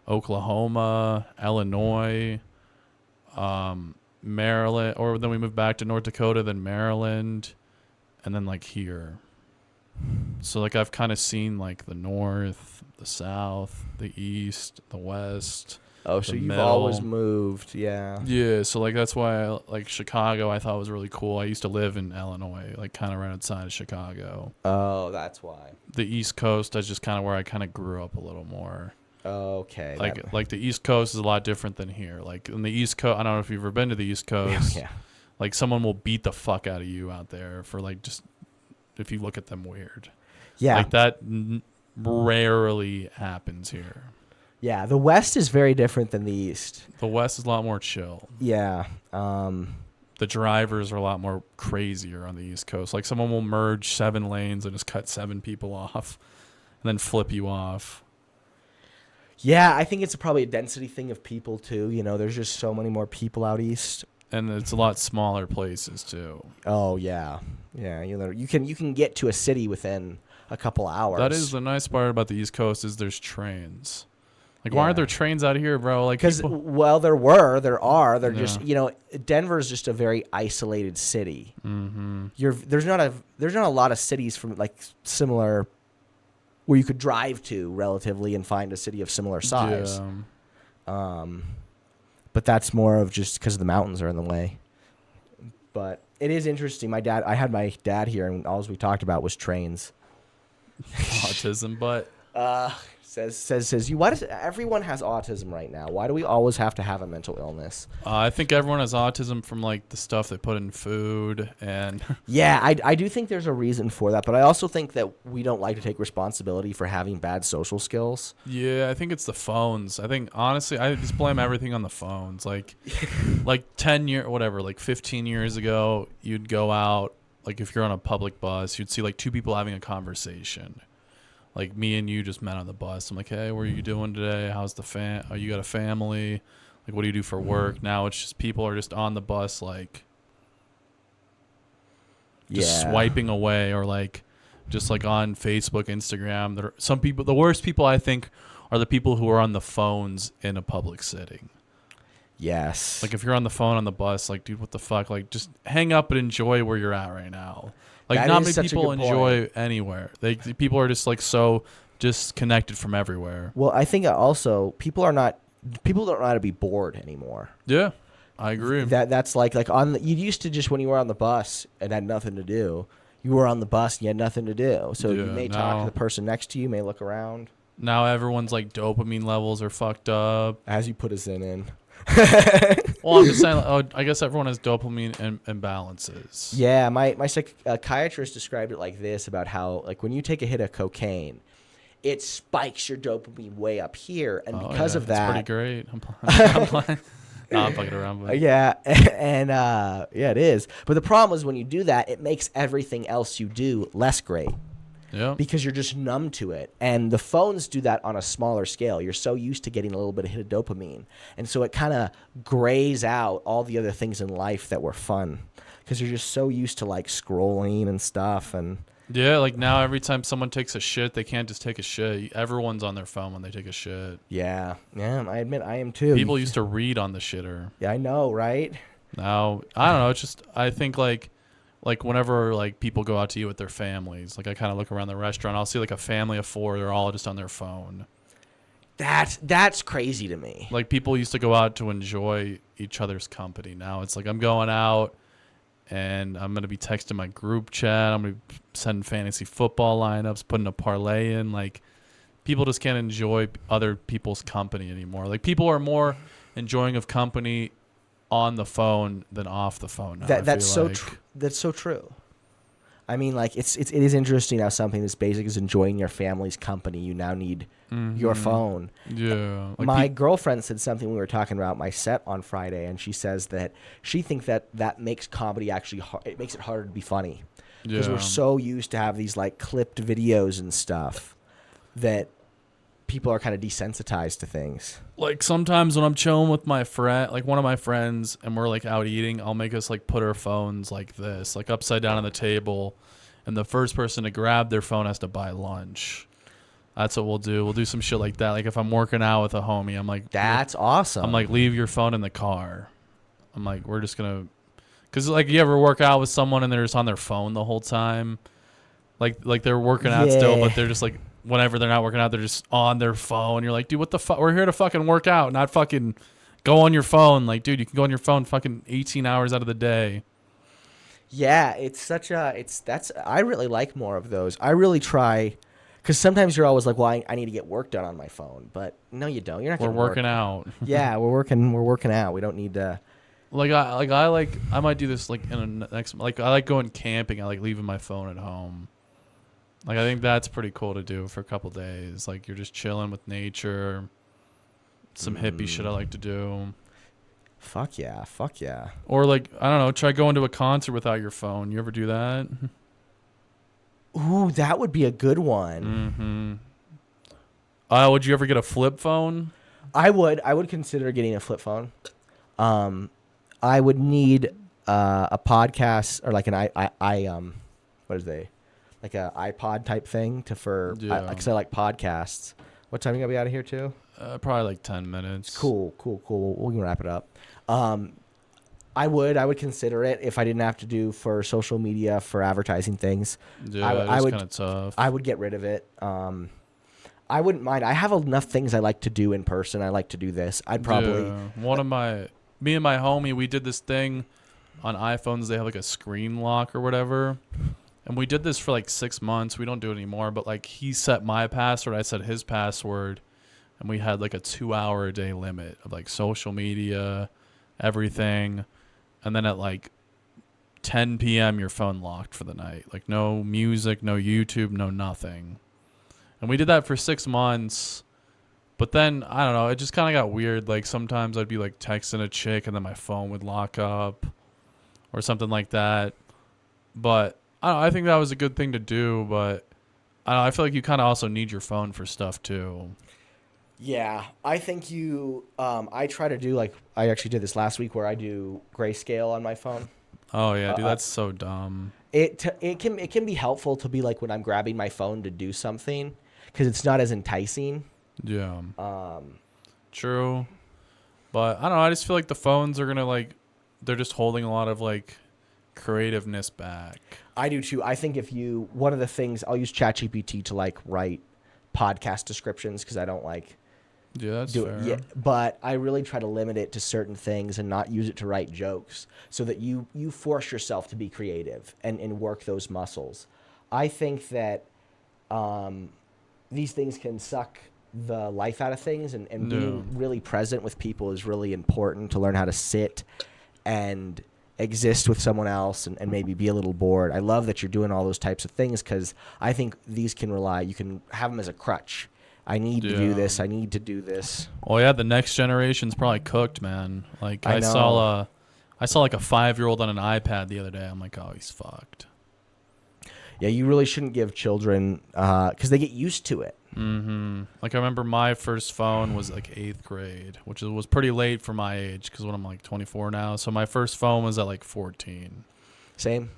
Oklahoma, Illinois, Maryland, or then we moved back to North Dakota, then Maryland, and then like here. So like I've kind of seen like the North, the South, the East, the West. Oh, so you've always moved, yeah. Yeah, so like that's why like Chicago I thought was really cool. I used to live in Illinois, like kind of right outside of Chicago. Oh, that's why. The East Coast is just kind of where I kind of grew up a little more. Okay. Like the East Coast is a lot different than here. Like in the East Coast, I don't know if you've ever been to the East Coast. Yeah. Like someone will beat the fuck out of you out there for like just if you look at them weird. Yeah. Like that rarely happens here. Yeah, the West is very different than the East. The West is a lot more chill. Yeah. The drivers are a lot more crazier on the East Coast. Like someone will merge 7 lanes and just cut 7 people off and then flip you off. Yeah, I think it's probably a density thing of people too. There's just so many more people out east. And it's a lot smaller places too. Oh, yeah. Yeah, you can get to a city within a couple hours. That is the nice part about the East Coast is there's trains. Like, why aren't there trains out here, bro? Like, because there are. They're just Denver's just a very isolated city. Mm-hmm. There's not a lot of cities from like similar where you could drive to relatively and find a city of similar size. Yeah. But that's more of just because the mountains are in the way. But it is interesting. I had my dad here, and all we talked about was trains. Autism, but. Says you. Why does everyone has autism right now? Why do we always have to have a mental illness? I think everyone has autism from like the stuff they put in food and. Yeah, I do think there's a reason for that, but I also think that we don't like to take responsibility for having bad social skills. Yeah, I think it's the phones. I think honestly, I just blame everything on the phones. Like 15 years ago, you'd go out. Like if you're on a public bus, you'd see like two people having a conversation. Like me and you just met on the bus. I'm like, hey, what are you doing today? How's the Oh, you got a family? Like, what do you do for work? Now it's just people are just on the bus, like, just swiping away, or like, just like on Facebook, Instagram. There are some people. The worst people I think are the people who are on the phones in a public setting. Yes. Like if you're on the phone on the bus, like, dude, what the fuck? Like, just hang up and enjoy where you're at right now. Like, that not many people enjoy anywhere. People are just like so disconnected from everywhere. Well, I think also people don't know how to be bored anymore. Yeah, I agree. That's like you used to just when you were on the bus and had nothing to do, you were on the bus and you had nothing to do. So you may talk to the person next to you, may look around. Now everyone's like dopamine levels are fucked up. As you put a Zen in. Well, I'm just saying. I guess everyone has dopamine imbalances. Yeah, my psychiatrist described it like this about how like when you take a hit of cocaine, it spikes your dopamine way up here, and because of that, that's pretty great. I'm playing. No, I'm fucking around. But. Yeah, and it is. But the problem is when you do that, it makes everything else you do less great. Yeah. Because you're just numb to it. And the phones do that on a smaller scale. You're so used to getting a little bit of hit of dopamine. And so it kind of grays out all the other things in life that were fun. Because you're just so used to like scrolling and stuff. And yeah, like now every time someone takes a shit, they can't just take a shit. Everyone's on their phone when they take a shit. Yeah, I admit I am too. People used to read on the shitter. Yeah, I know, right? Now, I don't know. It's just, I think like whenever like people go out to eat with their families, like I kind of look around the restaurant, I'll see like a family of four, they're all just on their phone. That's crazy to me. Like people used to go out to enjoy each other's company. Now it's like I'm going out and I'm going to be texting my group chat. I'm going to be sending fantasy football lineups, putting a parlay in. Like people just can't enjoy other people's company anymore. Like people are more enjoying of company on the phone than off the phone now. That's so true. I mean, like it is interesting how something as basic as enjoying your family's company, you now need your phone. Yeah. Like my girlfriend said something we were talking about my set on Friday, and she says that she thinks that makes comedy actually it makes it harder to be funny because we're so used to have these like clipped videos and stuff that people are kind of desensitized to things. Like sometimes when I'm chilling with my friend, like one of my friends, and we're like out eating, I'll make us like put our phones like this, like upside down on the table, and the first person to grab their phone has to buy lunch. That's what we'll do. We'll do some shit like that. Like if I'm working out with a homie, I'm like, that's awesome. I'm like, leave your phone in the car. I'm like, we're just gonna, cause like you ever work out with someone and they're just on their phone the whole time, like they're working out still, but they're just like. Whenever they're not working out, they're just on their phone. You're like, dude, what the fuck? We're here to fucking work out, not fucking go on your phone. Like, dude, you can go on your phone fucking 18 hours out of the day. Yeah, I really like more of those. I really try, because sometimes you're always like, well, I need to get work done on my phone. But no, you don't. You're not getting working out. Yeah, we're working out. We don't need to. I might do this like in the next, like I like going camping. I like leaving my phone at home. Like, I think that's pretty cool to do for a couple days. Like, you're just chilling with nature. Some hippie shit I like to do. Fuck yeah. Or, like, I don't know, try going to a concert without your phone. You ever do that? Ooh, that would be a good one. Mm-hmm. Would you ever get a flip phone? I would consider getting a flip phone. I would need a podcast or like an what is they? Like a iPod type thing because I like podcasts. What time are you gonna be out of here too? Probably like 10 minutes. Cool. We can wrap it up. I would consider it if I didn't have to do for social media for advertising things. Yeah, it's kind of tough. I would get rid of it. I wouldn't mind. I have enough things I like to do in person. I like to do this. I'd probably me and my homie, we did this thing on iPhones. They have like a screen lock or whatever. And we did this for like 6 months. We don't do it anymore. But like he set my password, I set his password, and we had like a 2-hour a day limit of like social media, everything. And then at like 10 p.m. your phone locked for the night. Like no music, no YouTube, no nothing. And we did that for 6 months. But then, I don't know, it just kind of got weird. Like sometimes I'd be like texting a chick and then my phone would lock up or something like that. But I don't know, I think that was a good thing to do. But I don't know, I feel like you kind of also need your phone for stuff too. Yeah, I think I try to do like, I actually did this last week where I do grayscale on my phone. Oh yeah, dude, that's so dumb. It can be helpful to be like when I'm grabbing my phone to do something because it's not as enticing. Yeah. True. But I don't know, I just feel like the phones are gonna like, they're just holding a lot of like creativeness back. I do too. I think one of the things, I'll use ChatGPT to like write podcast descriptions because I don't like Yeah, that's do fair. it. Yeah, but I really try to limit it to certain things and not use it to write jokes so that you force yourself to be creative and work those muscles. I think that these things can suck the life out of things, and being really present with people is really important to learn how to sit and exist with someone else and maybe be a little bored. I love that you're doing all those types of things because I think these you can have them as a crutch. I need to do this. I need to do this. Oh yeah, the next generation's probably cooked, man. Like I know. saw like a 5-year-old on an iPad the other day. I'm like, oh, he's fucked. Yeah, you really shouldn't give children because they get used to it. Mm-hmm. Like I remember my first phone was like 8th grade, which was pretty late for my age because when I'm like 24 now. So my first phone was at like 14. Same.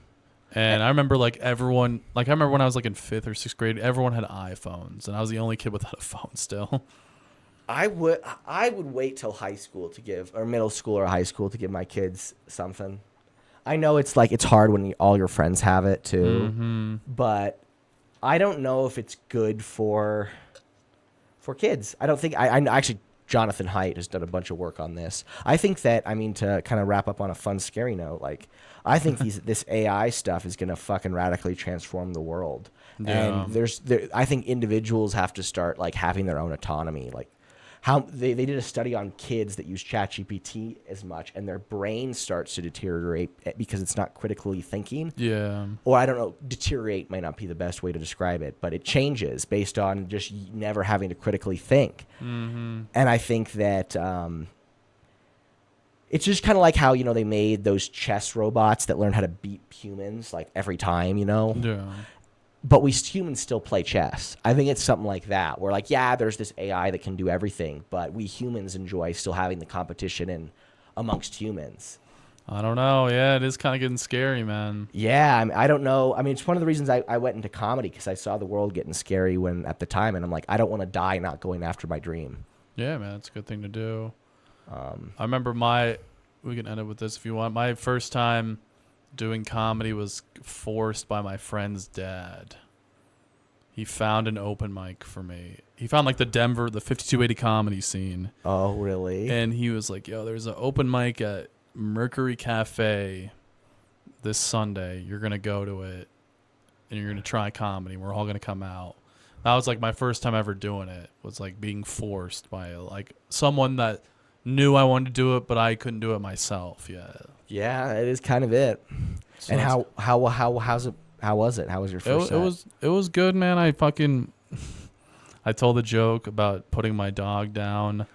And I remember like everyone, like I remember when I was like in 5th or 6th grade, everyone had iPhones, and I was the only kid without a phone still. I would wait till high school to give, or middle school or high school to give my kids something. I know it's hard when all your friends have it too, but I don't know if it's good for kids. I don't think I actually, Jonathan Haidt has done a bunch of work on this. I think that, to kind of wrap up on a fun, scary note, like I think this AI stuff is going to fucking radically transform the world. Yeah. And I think individuals have to start like having their own autonomy. Like how they did a study on kids that use ChatGPT as much, and their brain starts to deteriorate because it's not critically thinking. Yeah. Or I don't know, deteriorate might not be the best way to describe it, but it changes based on just never having to critically think. Mm-hmm. And I think that it's just kind of like how, they made those chess robots that learn how to beat humans like every time, Yeah. But we humans still play chess. I think it's something like that where like, yeah, there's this AI that can do everything, but we humans enjoy still having the competition amongst humans. I don't know. Yeah, it is kind of getting scary, man. Yeah, I don't know. It's one of the reasons I went into comedy because I saw the world getting scary at the time, and I'm like, I don't want to die not going after my dream. Yeah, man, it's a good thing to do. I remember we can end it with this if you want. My first time doing comedy was forced by my friend's dad. He found an open mic for me. He found like the 5280 comedy scene. Oh, really? And he was like, yo, there's an open mic at Mercury Cafe this Sunday. You're going to go to it and you're going to try comedy. We're all going to come out. That was like my first time ever doing it, was like being forced by like someone that knew I wanted to do it, but I couldn't do it myself. Yeah. Yeah, it is kind of it. So and how was it? How was your first set? It was good, man. I told a joke about putting my dog down,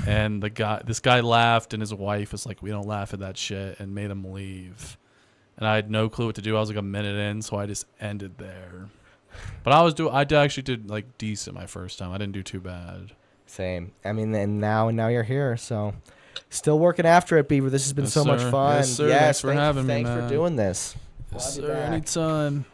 and this guy laughed, and his wife was like, "We don't laugh at that shit," and made him leave. And I had no clue what to do. I was like a minute in, so I just ended there. But I actually did like decent my first time. I didn't do too bad. Same. And now you're here, so still working after it, Beaver. This has been so much fun. Yes, sir. Thanks for having me, man. Thanks for doing this. Yes, sir. Anytime.